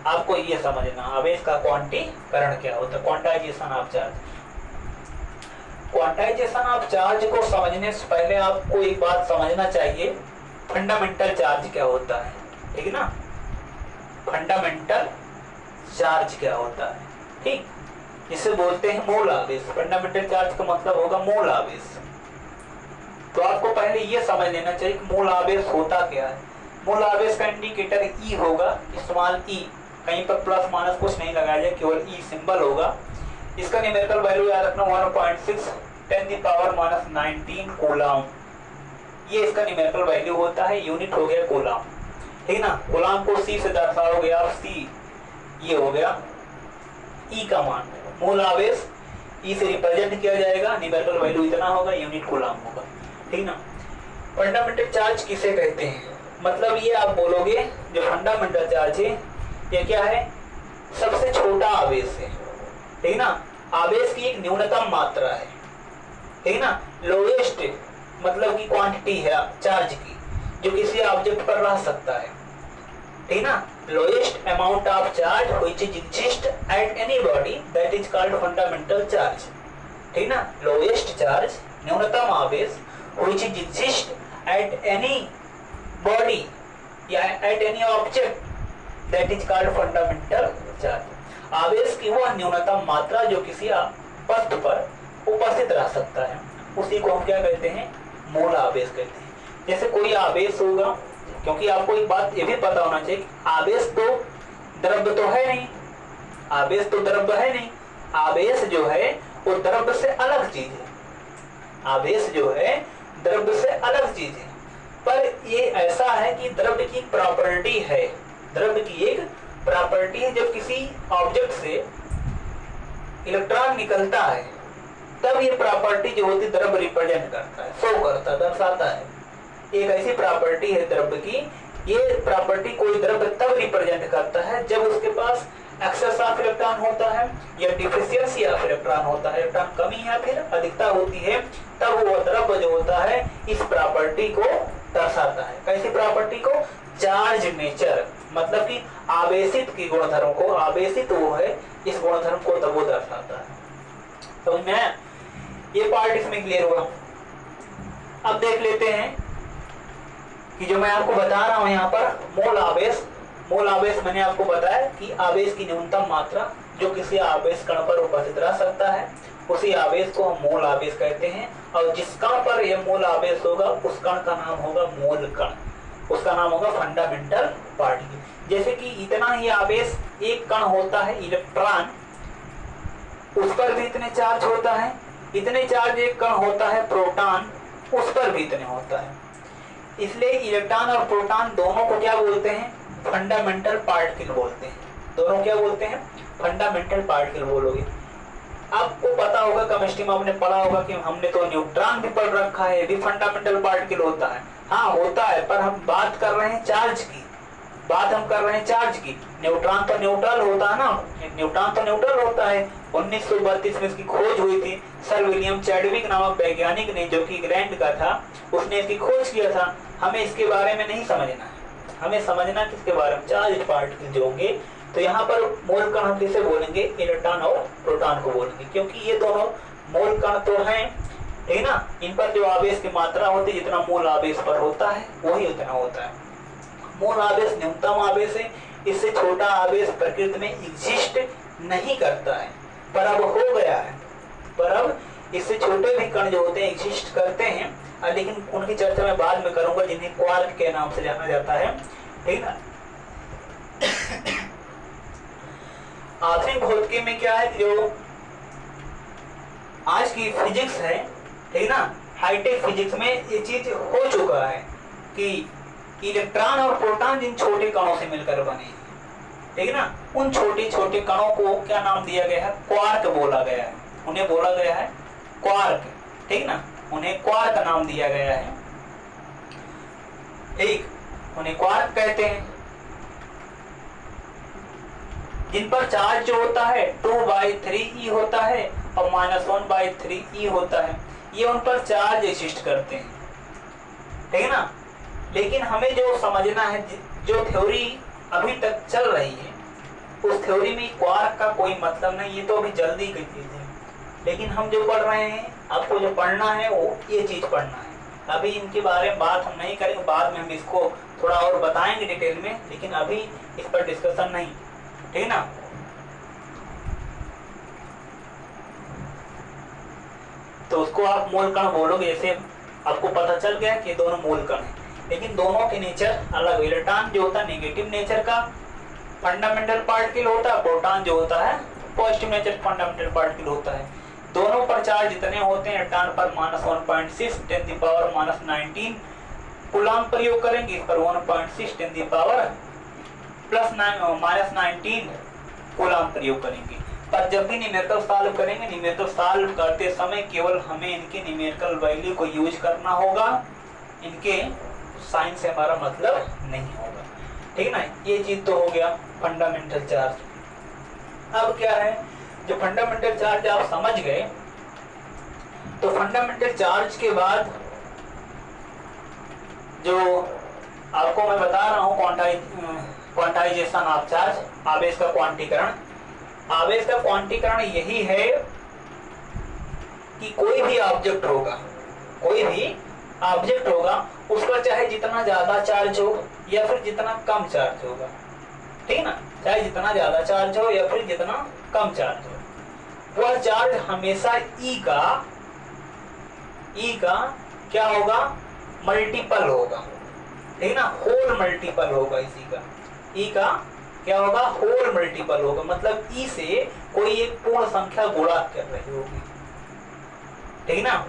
आपको ये समझना, आवेश का क्वांटीकरण क्या होता है, quantization of charge. Quantization of charge को समझने से पहले आपको एक बात समझना चाहिए, फंडामेंटल चार्ज क्या होता है, ठीक है ना, फंडामेंटल चार्ज क्या होता है, ठीक, इसे बोलते हैं मूल आवेश। फंडामेंटल चार्ज का मतलब होगा मूल आवेश। तो आपको पहले ये समझ लेना चाहिए कि मूल आवेश होता क्या है। मूल आवेश का इंडिकेटर ई होगा, स्मॉल ई, कहीं पर प्लस माइनस कुछ नहीं लगाया जाए, केवल ई सिंबल होगा। इसका न्यूमेरिकल वैल्यू याद रखना 1.6 10⁻19 कूलम, ये इसका न्यूमेरिकल वैल्यू होता है, यूनिट हो गया कूलम, ठीक है ना। कूलम को सी से दर्शाओगे आप, सी ये हो गया ई का मान, मूल आवेश ई से रिप्रेजेंट किया जाएगा, न्यूमेरिकल वैल्यू इतना होगा, यूनिट कूलम होगा, ठीक ना। फंडामेंटल चार्ज किसे कहते हैं, मतलब ये आप बोलोगे जो फंडामेंटल चार्ज है ये क्या है, सबसे छोटा आवेश है, ठीक ना, आवेश की एक न्यूनतम मात्रा है, ठीक ना। लोएस्ट मतलब की क्वांटिटी है चार्ज की जो किसी ऑब्जेक्ट पर रह सकता है, ठीक ना। Lowest amount of charge which is exist at any body that is called fundamental charge, ठीक ना। लोएस्ट चार्ज न्यूनतम आवेश which is exist at any body या at any object that is called fundamental charge. आवेश की वह न्यूनतम मात्रा जो किसी वस्तु पर उपस्थित रह सकता है, उसी को हम क्या कहते हैं, मूल आवेश कहते हैं। जैसे कोई आवेश होगा, क्योंकि आपको एक बात ये भी पता होना चाहिए, आवेश तो द्रव्य तो है नहीं, आवेश तो द्रव्य है नहीं, आवेश जो है वो द्रव्य से अलग चीज है, आवेश जो है द्रव्य से अलग चीज है। पर ये ऐसा है कि द्रव्य की प्रॉपर्टी है, द्रव्य की एक प्रॉपर्टी है, जब किसी ऑब्जेक्ट से इलेक्ट्रॉन निकलता है तब ये प्रॉपर्टी जो होती है द्रव्य रिप्रेजेंट करता है, शो करता है, दर्शाता है। एक ऐसी प्रॉपर्टी है द्रव्य की, ये प्रॉपर्टी कोई द्रव्य तब रिप्रेजेंट करता है जब उसके पास एक्सेस ऑफ इलेक्ट्रॉन होता है या डिफिशियंसी ऑफ इलेक्ट्रॉन होता है, इलेक्ट्रॉन कमी या फिर अधिकता होती है, तब वो द्रव्य जो होता है इस प्रॉपर्टी को दर्शाता है। कैसी प्रॉपर्टी को, चार्ज नेचर, मतलब कि आवेशित की गुणधर्म को, आवेशित वो है इस गुणधर्म को तब वो दर्शाता है। समझ में आया, ये पार्ट इसमें क्लियर हुआ। अब देख लेते हैं कि जो मैं आपको बता रहा हूं यहाँ पर मोल आवेश, मोल आवेश मैंने आपको बताया कि आवेश की न्यूनतम मात्रा जो किसी आवेश कण पर उपस्थित रह सकता है, उसी आवेश को हम मोल आवेश कहते हैं। और जिस कण पर यह मोल आवेश होगा उस कण का नाम होगा मोल कण, उसका नाम होगा फंडामेंटल पार्टिकल। जैसे कि इतना ही आवेश एक कण होता है इलेक्ट्रॉन, उस पर भी इतने चार्ज होता है, इतने चार्ज एक कण होता है प्रोटॉन, उस पर भी इतने होता है। इसलिए इलेक्ट्रॉन और प्रोटॉन दोनों को क्या बोलते हैं, फंडामेंटल पार्टिकल बोलते हैं। दोनों क्या बोलते हैं, फंडामेंटल पार्टिकल बोलोगे। आपको पता होगा, केमिस्ट्री में आपने पढ़ा होगा कि हमने तो न्यूट्रॉन भी पढ़ रखा है, भी फंडामेंटल पार्टिकल होता है। हाँ होता है, पर हम बात कर रहे हैं चार्ज की, बात हम कर रहे हैं चार्ज की। न्यूट्रॉन तो न्यूट्रल होता है ना, न्यूट्रॉन तो न्यूट्रल होता है। 1932 में इसकी खोज हुई थी, सर विलियम चैडविक नामक वैज्ञानिक ने, जो कि इंग्लैंड का था, उसने इसकी खोज किया था। हमें इसके बारे में नहीं समझना है, हमें समझना किसके बारे में, चार्ज पार्टिकल जो होंगे। तो यहाँ पर मोल कण हम किसे बोलेंगे, इलेक्ट्रॉन और प्रोटॉन को बोलेंगे, क्योंकि ये दोनों मोल कण तो हैं, ठीक है ना। इन पर जो आवेश की मात्रा होती है, जितना मूल आवेश पर होता है वही उतना होता है। मूल आवेश न्यूनतम आवेश है, इससे छोटा आवेश प्रकृति में एग्जिस्ट नहीं करता है, पर अब हो गया है। पर अब इससे छोटे भी कण जो होते हैं एग्जिस्ट करते हैं, लेकिन उनकी चर्चा मैं बाद में करूंगा, जिन्हें क्वार्क के नाम से जाना जाता है, ठीक ना। आधुनिक भौतिकी में क्या है, जो आज की फिजिक्स है, ठीक ना, हाईटेक फिजिक्स में ये चीज हो चुका है कि इलेक्ट्रॉन और प्रोटॉन जिन छोटे कणों से मिलकर बने, ठीक है ना, उन छोटे छोटे कणों को क्या नाम दिया गया है, क्वार्क बोला गया है। उन्हें बोला गया है क्वार्क, ठीक ना, उन्हें क्वार्क नाम दिया गया है, ठीक, उन्हें क्वार्क कहते हैं। जिन पर चार्ज जो होता है 2/3e होता है और -1/3e होता है, ये उन पर चार्ज एक्सिस्ट करते हैं, ठीक है ना। लेकिन हमें जो समझना है, जो थ्योरी अभी तक चल रही है, उस थ्योरी में क्वार्क का कोई मतलब नहीं, ये तो अभी जल्दी की चीज है। लेकिन हम जो पढ़ रहे हैं, आपको जो पढ़ना है वो ये चीज पढ़ना है। अभी इनके बारे में बात हम नहीं करेंगे, बाद में हम इसको थोड़ा और बताएंगे डिटेल में, लेकिन अभी इस पर डिस्कशन नहीं, ठीक है ना। तो उसको आप मूल कण बोलोगे, जैसे आपको पता चल गया कि दोनों मूल कण हैं, लेकिन दोनों के नेचर अलग। इलेक्ट्रॉन जो होता है नेगेटिव नेचर का फंडामेंटल पार्टिकल होता है, प्रोटॉन जो होता है पॉजिटिव नेचर फंडामेंटल पार्टिकल होता है। दोनों पर चार्ज जितने होते हैं, इलेक्ट्रॉन पर -1.6 × 10⁻19 कूलम्ब प्रयोग करेंगे, इस पर 1.6 × 10⁻19 कूलम्ब प्रयोग करेंगे। पर जब भी न्यूमेरिकल सॉल्व करेंगे, न्यूमेरिकल सॉल्व करते समय केवल हमें इनके न्यूमेरिकल वैल्यू को यूज करना होगा, इनके साइन से हमारा मतलब नहीं होगा, ठीक है ना। ये चीज तो हो गया फंडामेंटल चार्ज। अब क्या है, जो फंडामेंटल चार्ज आप समझ गए, तो फंडामेंटल चार्ज के बाद जो आपको मैं बता रहा हूँ क्वांटाइजेशन ऑफ चार्ज, आवेश का क्वांटीकरण। आवेश का क्वांटीकरण यही है कि कोई भी ऑब्जेक्ट होगा, कोई भी ऑब्जेक्ट होगा, उस पर चाहे जितना ज्यादा चार्ज हो या फिर जितना कम चार्ज होगा, ठीक है ना, चाहे जितना ज्यादा चार्ज हो या फिर जितना कम चार्ज हो, वह चार्ज हमेशा ई का क्या होगा, मल्टीपल होगा, ठीक है ना, होल मल्टीपल होगा इसी का। ई का क्या होगा, होल मल्टीपल होगा, मतलब ई से कोई एक पूर्ण संख्या गुणा कर रही होगी, ठीक है ना।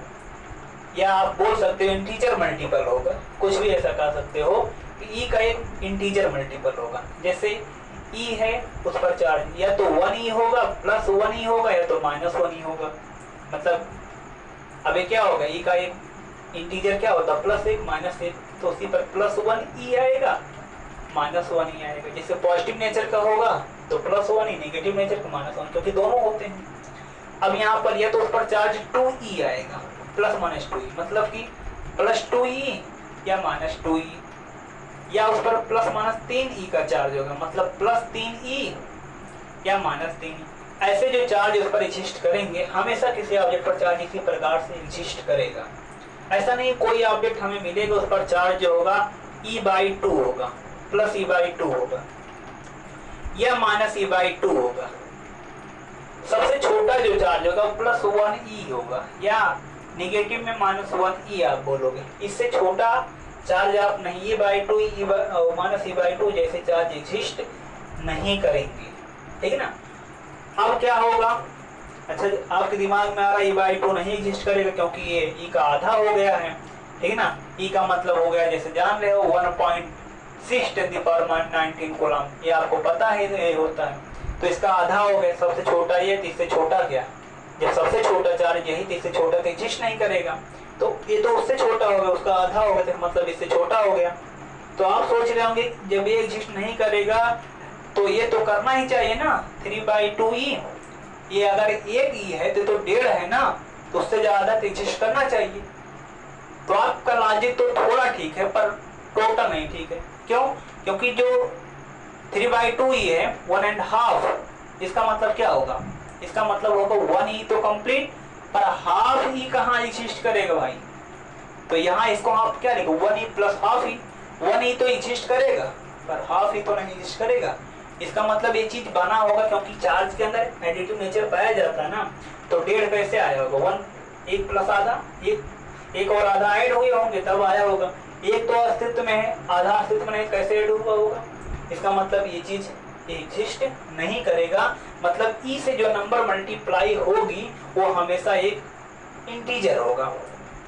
या आप बोल सकते हो इंटीजर मल्टीपल होगा, कुछ भी ऐसा कह सकते हो कि ई का एक इंटीजर मल्टीपल होगा। जैसे ई है, उस पर चार्ज या तो 1e होगा, +1e होगा, या तो -1e होगा। मतलब अब ये क्या होगा, ई का एक इंटीजर क्या होता है, +1 -1, तो उसी पर +1e आएगा, -1e आएगा। जैसे पॉजिटिव नेचर का होगा तो +1e, नेगेटिव नेचर का -1, क्योंकि दोनों होते हैं। अब यहाँ पर या तो उस पर चार्ज 2e आएगा, +-2e, मतलब कि +2e या -2e, या उस पर +-3e का चार्ज होगा, मतलब +3e या -3e। ऐसे जो चार्ज उस पर एग्जिस्ट करेंगे, हमेशा किसी ऑब्जेक्ट पर चार्ज इसी प्रकार से एग्जिस्ट करेगा। ऐसा नहीं कोई ऑब्जेक्ट हमें मिलेगा उस पर चार्ज जो होगा e/2 होगा, +e/2 होगा या -e/2 होगा। सबसे छोटा जो चार्ज होगा +1e होगा, या निगेटिव में -1e आप बोलोगे। इससे छोटा चार्ज आप नहीं, e/2 -e/2 जैसे चार्ज एग्जिस्ट नहीं करेंगे, ठीक है ना। अब क्या होगा, अच्छा आपके दिमाग में आ रहा है e/2 नहीं एग्जिस्ट करेगा क्योंकि ये e का आधा हो गया है, ठीक है ना। e का मतलब हो गया, जैसे जान रहे हो 1.6 × 10⁻19 कूलम्ब, ये आपको पता है ये होता है, तो इसका आधा हो गया, सबसे छोटा ये, इससे छोटा क्या जब सबसे छोटा चार्ज यही तो इससे छोटा तो एग्जिस्ट नहीं करेगा, तो ये तो उससे छोटा होगा, उसका आधा होगा, तो मतलब इससे छोटा हो गया। तो आप सोच रहे होंगे जब ये एग्जिस्ट नहीं करेगा तो ये तो करना ही चाहिए ना 3/2e, ये अगर 1e है तो 1.5 है ना, तो उससे ज़्यादा तो एग्जिस्ट करना चाहिए। तो आपका लॉजिक तो थोड़ा ठीक है पर टोटल नहीं ठीक है। क्यों? क्योंकि जो 3/2e है 1.5, इसका मतलब क्या होगा? इसका मतलब होगा 1e तो कंप्लीट, पर हाफ ही कहाँ एग्जिस्ट करेगा भाई? तो यहाँ इसको आप क्या लिखो 1e प्लस हाफ ही, 1e तो एग्जिस्ट करेगा पर हाफ ही तो नहीं एग्जिस्ट करेगा। इसका मतलब ये चीज बना होगा क्योंकि चार्ज के अंदर एडिटिव नेचर पाया जाता है ना, तो 1.5 कैसे आया होगा? 1 प्लस आधा, एक और आधा ऐड हुए होंगे तब आया होगा। एक तो अस्तित्व में है, आधा अस्तित्व में नहीं, कैसे ऐड हुआ होगा? इसका मतलब ये चीज एग्जिस्ट नहीं करेगा। मतलब ई से जो नंबर मल्टीप्लाई होगी वो हमेशा एक इंटीजर होगा,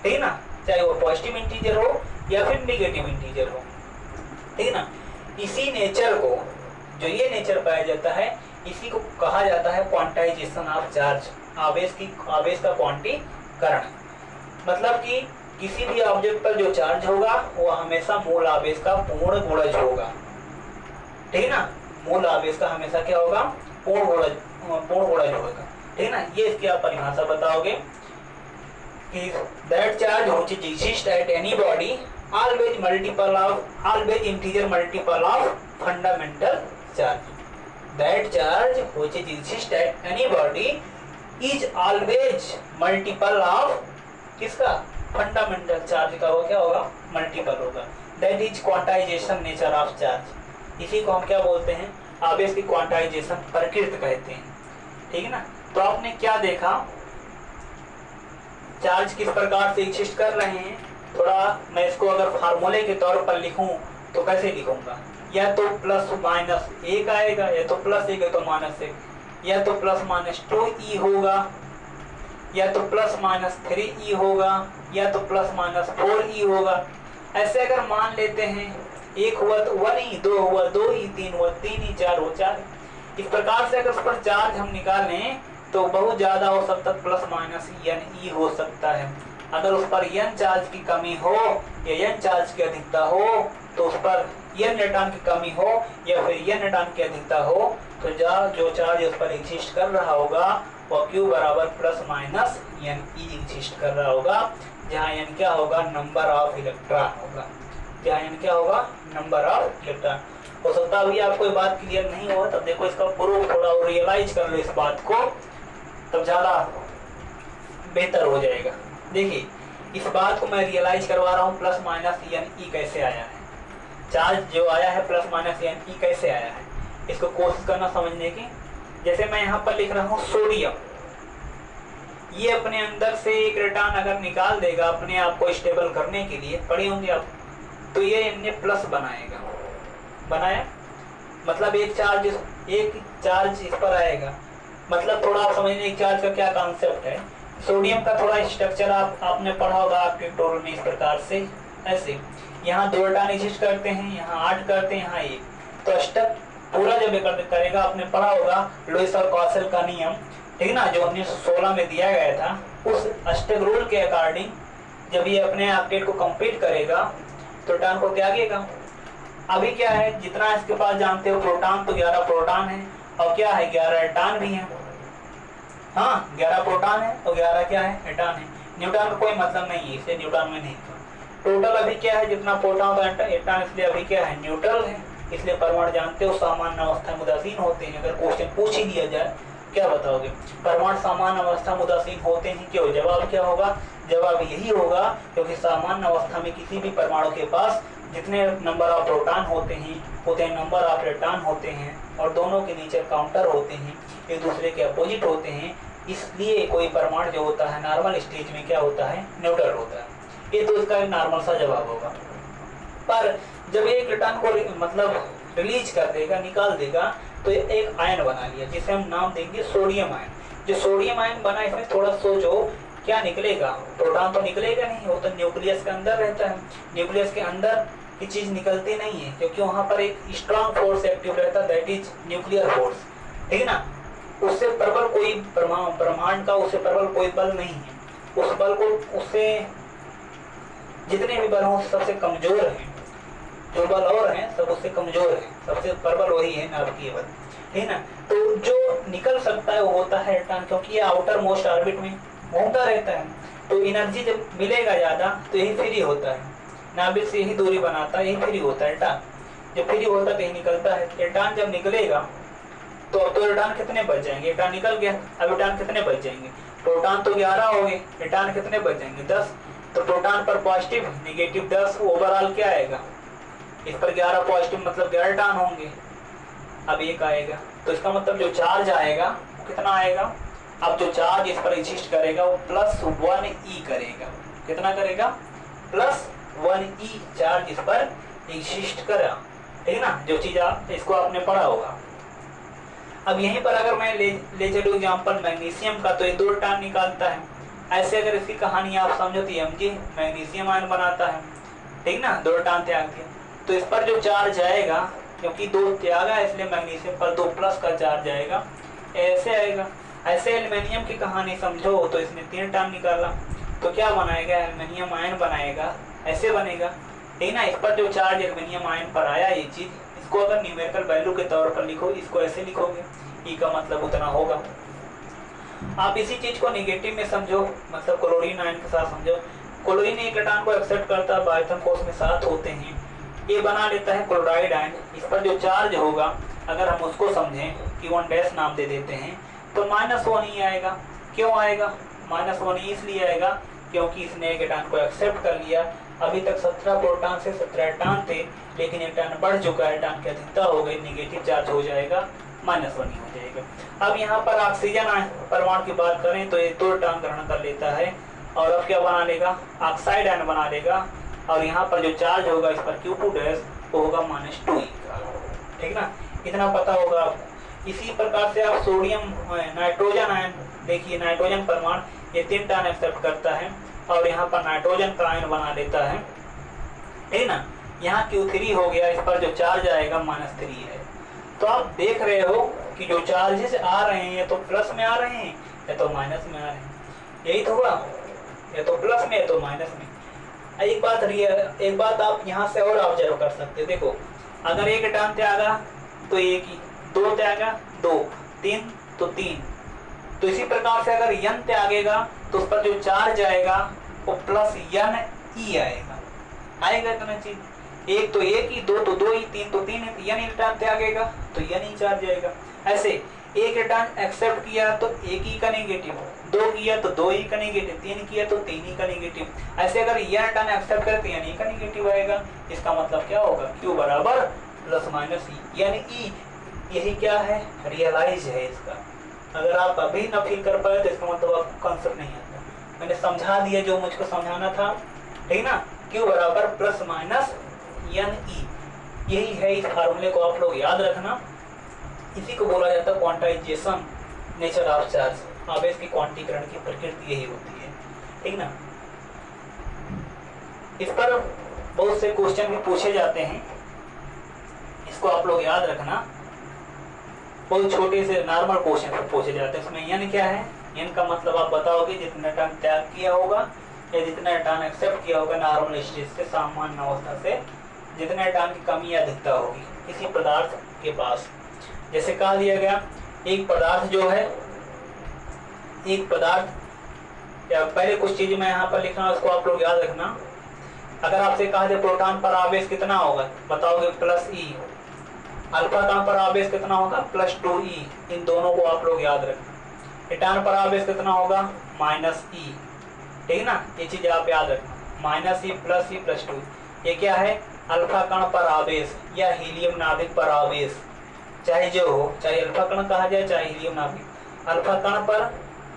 ठीक ना, चाहे वो पॉजिटिव इंटीजर हो या फिर नेगेटिव इंटीजर हो, ठीक ना। इसी नेचर को, जो ये नेचर पाया जाता है, इसी को कहा जाता है क्वांटाइजेशन ऑफ चार्ज, आवेश का क्वांटीकरण। मतलब कि किसी भी ऑब्जेक्ट पर जो चार्ज होगा वो हमेशा मूल आवेश का पूर्ण गुणज होगा, ठीक ना। मूल आवेश का हमेशा क्या होगा? पूर्ण गुणज होगा, ठीक ना। ये इसकी आप परिभाषा बताओगे कि that charge which exists at any body always integer multiple of fundamental charge. That charge which exists at any body is always multiple of किसका? फंडामेंटल चार्ज का वो क्या होगा? मल्टीपल होगा। That is quantization nature of charge. इसी को हम क्या बोलते हैं? आवेश की क्वांटाइजेशन प्रकृति कहते हैं, ठीक है ना। तो आपने क्या देखा, चार्ज किस प्रकार से एग्जिस्ट कर रहे हैं। थोड़ा मैं इसको अगर फार्मूले के तौर पर लिखूं तो कैसे लिखूंगा? या तो प्लस माइनस 1 आएगा, या तो प्लस 1 है तो माइनस 1, या तो प्लस माइनस 2e होगा, या तो प्लस माइनस 3e होगा, या तो प्लस माइनस 4e होगा। ऐसे अगर मान लेते हैं 1 हुआ तो 1e, 2 हुआ 2e, 3 हुआ 3e, 4 हुआ 4। इस प्रकार से अगर उस पर चार्ज हम निकालें तो बहुत ज़्यादा हो सकता है, प्लस माइनस n e हो सकता है। अगर उस पर n चार्ज की कमी हो या n चार्ज की अधिकता हो तो उस पर n न्यूट्रॉन की कमी हो या फिर n न्यूट्रॉन की अधिकता हो तो जो चार्ज उस पर एग्जिस्ट कर रहा होगा वो Q बराबर plus minus n e exist कर रहा होगा, जहाँ n क्या होगा? नंबर ऑफ इलेक्ट्रॉन होगा। जहाँ n क्या होगा? Number of electron. हो सकता है अभी आपको ये बात क्लियर नहीं हो, तब देखो इसका प्रूफ थोड़ा और रियलाइज कर लो इस बात को, तब ज़्यादा बेहतर हो जाएगा। देखिए इस बात को मैं रियलाइज करवा रहा हूँ, प्लस माइनस एन ई कैसे आया है, चार्ज जो आया है प्लस माइनस एन ई कैसे आया है, इसको कोशिश करना समझने की। जैसे मैं यहाँ पर लिख रहा हूँ सोडियम, ये अपने अंदर से एक इलेक्ट्रॉन अगर निकाल देगा अपने आप को स्टेबल करने के लिए, पढ़े होंगे आप, तो ये इनने प्लस बनाएगा, बनाया मतलब एक चार्ज इस पर आएगा। मतलब थोड़ा आप समझने एक चार्ज का क्या कॉन्सेप्ट है। सोडियम का थोड़ा स्ट्रक्चर आपने पढ़ा होगा आपके टोल में इस प्रकार से, ऐसे यहाँ 2 इलेक्ट्रॉन एग्जिस्ट करते हैं, यहाँ 8 करते हैं, यहाँ 1। तो स्टेप पूरा जब करेगा आपने पढ़ा होगा लुईस और कॉसेल का नियम, ठीक है ना, जो 1916 में दिया गया था। उस स्टेप रूल के अकॉर्डिंग जब ये अपने अपडेट को कंप्लीट करेगा तो इलेक्ट्रॉन को त्यागेगा। अभी क्या है, जितना इसके पास जानते हो प्रोटॉन, तो 11 प्रोटॉन है और क्या है 11 इलेक्ट्रॉन भी है। हाँ 11 प्रोटॉन है और 11 क्या है इलेक्ट्रॉन है। न्यूट्रॉन का कोई मतलब नहीं है, इसलिए न्यूट्रॉन में नहीं। टोटल अभी क्या है, जितना प्रोटॉन और इलेक्ट्रॉन, इसलिए अभी क्या है न्यूट्रल है। इसलिए परमाणु जानते हो सामान्य अवस्था में उदासीन होते हैं। अगर क्वेश्चन पूछ ही दिया जाए क्या बताओगे, परमाणु सामान्य अवस्था में उदासीन होते हैं क्यों? जवाब क्या होगा? जवाब यही होगा क्योंकि सामान्य अवस्था में किसी भी परमाणु के पास जितने नंबर ऑफ प्रोटॉन होते हैं उतने नंबर ऑफ इलेक्ट्रॉन होते हैं और दोनों के नीचे काउंटर होते हैं, एक दूसरे के अपोजिट होते हैं। इसलिए कोई परमाणु जो होता है नॉर्मल स्टेज में क्या होता है, न्यूट्रल होता है। ये तो इसका एक नॉर्मल सा जवाब होगा। पर जब एक इलेक्ट्रॉन को मतलब रिलीज कर देगा, निकाल देगा, तो एक आयन बना लिया जिसे हम नाम देंगे सोडियम आयन। जो सोडियम आयन बना इसमें थोड़ा सोचो क्या निकलेगा, प्रोटॉन तो निकलेगा नहीं, वो तो न्यूक्लियस के अंदर रहता है। न्यूक्लियस के अंदर की चीज निकलती नहीं है क्योंकि वहाँ पर एक स्ट्रॉन्ग फोर्स एक्टिव रहता है, दैट इज न्यूक्लियर फोर्स, ठीक है ना। उससे प्रबल कोई ब्रह्मांड का उससे प्रबल कोई बल नहीं है। उस बल को उससे जितने भी बल हों सबसे कमजोर है, जो बल और हैं सब उससे कमजोर है, सबसे प्रबल वही है नाभिकीय बल, है ना। तो जो निकल सकता है वो होता है इलेक्ट्रॉन, क्योंकि ये आउटर मोस्ट ऑर्बिट में घूमता रहता है, तो एनर्जी जब मिलेगा ज़्यादा तो यही फ्री होता है, नाभिक से यही दूरी बनाता है, यही फ्री होता है इलेक्ट्रॉन। जब फ्री होता है तो यही निकलता है। इलेक्ट्रॉन जब निकलेगा तो अब तो इलेक्ट्रॉन कितने बच जाएंगे, इलेक्ट्रॉन निकल गया, अब इलेक्ट्रॉन कितने बच जाएंगे, प्रोटॉन तो 11 हो गए, इलेक्ट्रॉन कितने बच जाएंगे 10। तो प्रोटॉन पर पॉजिटिव नेगेटिव 10, ओवरऑल क्या आएगा, इस पर 11 पॉजिटिव मतलब 11 इलेक्ट्रॉन होंगे, अब एक आएगा। तो इसका मतलब जो चार्ज आएगा वो कितना आएगा, अब जो चार्ज इस पर एग्जिस्ट करेगा वो +1e करेगा, कितना करेगा, +1e चार्ज इस पर एग्जिस्ट करा, ठीक ना, जो चीज आप इसको आपने पढ़ा होगा। अब यहीं पर अगर मैं ले चलूँ एग्जाम्पल मैग्नीशियम का, तो ये 2 इलेक्ट्रॉन निकालता है। ऐसे अगर इसकी कहानी आप समझो तो Mg मैग्नीशियम आयन बनाता है, ठीक ना, 2 इलेक्ट्रॉन त्याग दिया, तो इस पर जो चार्ज आएगा, क्योंकि 2 त्यागा इसलिए मैग्नीशियम पर 2 प्लस का चार्ज आएगा, ऐसे आएगा। ऐसे एल्युमिनियम की कहानी समझो तो इसने 3 इलेक्ट्रॉन निकाला, तो क्या बनाएगा, एल्युमिनियम आयन बनाएगा, ऐसे बनेगा, ठीक ना। इस पर जो चार्ज एल्युमिनियम आयन पर आया, ये चीज इसको अगर न्यूमेरिकल वैल्यू के तौर पर लिखो, इसको ऐसे लिखोगे, ई का मतलब उतना होगा। आप इसी चीज को नेगेटिव में समझो, मतलब क्लोरीन आयन के साथ समझो। क्लोरीन एक इलेक्ट्रॉन को एक्सेप्ट करता है, बायथम को उसमें साथ होते हैं, ये बना लेता है क्लोराइड आयन। इस पर जो चार्ज होगा अगर हम उसको समझें कि 1 नाम दे देते हैं, तो -1 ही आएगा। क्यों आएगा -1 ही इसलिए आएगा क्योंकि इसने एक इलेक्ट्रॉन को एक्सेप्ट कर लिया। अभी तक 17 प्रोटॉन से 17 इलेक्ट्रॉन थे, लेकिन इलेक्ट्रॉन बढ़ चुका है, इलेक्ट्रॉन की अधिकता हो गई, नेगेटिव चार्ज हो जाएगा, -1 ही हो जाएगा। अब यहाँ पर ऑक्सीजन परमाणु की बात करें तो ये 2 इलेक्ट्रॉन ग्रहण कर लेता है, और अब क्या बना लेगा, ऑक्साइड आयन बना लेगा, और यहाँ पर जो चार्ज होगा इस पर Q2 वो होगा -2e का, ठीक ना, इतना पता होगा आपको। इसी प्रकार से आप सोडियम नाइट्रोजन आयन देखिए, नाइट्रोजन परमाणु ये 3 इलेक्ट्रॉन एक्सेप्ट करता है, और यहाँ पर नाइट्रोजन का आयन बना लेता है, ठीक ना। यहाँ Q3 हो गया, इस पर जो चार्ज आएगा -3 है। तो आप देख रहे हो कि जो चार्जेस आ रहे हैं या तो प्लस में आ रहे हैं या तो माइनस में आ रहे हैं, यही तो हुआ, या तो प्लस में या तो माइनस में। एक बात आप यहाँ से और ऑब्जर्व कर सकते हैं, देखो अगर एक इलेक्ट्रॉन त्यागा तो एक ही, 2 त्यागा 2, 3 तो 3, तो इसी प्रकार से अगर n त्यागेगा तो उस पर जो चार्ज आएगा वो +NE आएगा इतना चीज, एक तो एक ही, 2 तो 2 ही, 3 तो 3 है, n इलेक्ट्रॉन त्यागेगा तो n ही चार्ज आएगा। ऐसे एक इलेक्ट्रॉन एक्सेप्ट किया तो 1 ही का नेगेटिव, 2 किया तो 2 ही का नेगेटिव, 3 किया तो 3 ही का नेगेटिव। ऐसे अगर ये इलेक्ट्रॉन एक्सेप्ट करे तो n ही का नेगेटिव आएगा। इसका मतलब क्या होगा, Q बराबर +-E, यानी E यही क्या है, रियलाइज है इसका। अगर आप अभी ना फील कर पाए तो इसका मतलब आपको कॉन्सेप्ट नहीं आता, मैंने समझा दिया जो मुझको समझाना था, ठीक ना। Q बराबर +-NE, यही है, इस फार्मूले को आप लोग याद रखना। इसी को बोला जाता है क्वांटाइजेशन नेचर ऑफ चार्ज, आवेश की क्वांटीकरण की प्रकृति यही होती है, ठीक ना। इस पर बहुत से क्वेश्चन भी पूछे जाते हैं, इसको आप लोग याद रखना। बहुत छोटे से नॉर्मल क्वेश्चन पूछे जाते हैं, उसमें n क्या है, n का मतलब आप बताओगे जितना इलेक्ट्रॉन त्याग किया होगा या जितना इलेक्ट्रॉन एक्सेप्ट किया होगा नॉर्मल स्टेज से, सामान्य अवस्था से, जितना इलेक्ट्रॉन की कमी या अधिकता होगी किसी पदार्थ के पास। जैसे कहा दिया गया, एक पदार्थ जो है, एक पदार्थ, या पहले कुछ चीज मैं यहाँ पर लिख रहा हूँ, उसको आप लोग याद रखना। अगर आपसे कहा जाए प्रोटॉन पर आवेश कितना होगा, बताओगे +E, अल्फा कहाँ पर आवेश कितना होगा, +2E, इन दोनों को आप लोग याद रखना। इलेक्ट्रॉन पर आवेश कितना होगा, -E, ठीक ना, ये चीज आप याद रखना, -E +E +2, ये क्या है, अल्फा कण पर आवेश या हीलियम नाभिक पर आवेश, चाहे जो हो, चाहे अल्फा कण कहा जाए चाहे हीलियम नाभिक। अल्फा कण पर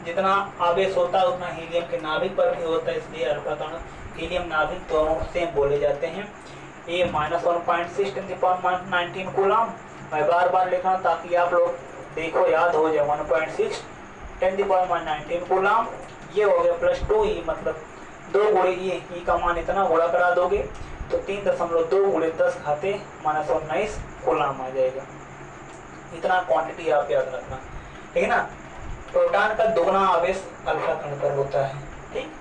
जितना आवेश होता है उतना हीलियम के नाभिक पर भी होता है, इसलिए अल्फा कण हीलियम नाभिक दोनों सेम बोले जाते हैं। ये -1.6 × 10⁻19 कूलम, मैं बार बार लिख रहा हूँ ताकि आप लोग देखो याद हो जाए, 1.6 × 10⁻19 कूलम। ये हो गया +2E, मतलब 2 गुणे E का मान इतना गुणा करा दोगे तो 3.2 × 10⁻19 कूलम आ जाएगा। इतना क्वांटिटी आप याद रखना, ठीक है ना। प्रोटॉन का दुगना आवेश अल्फा कण पर होता है, ठीक,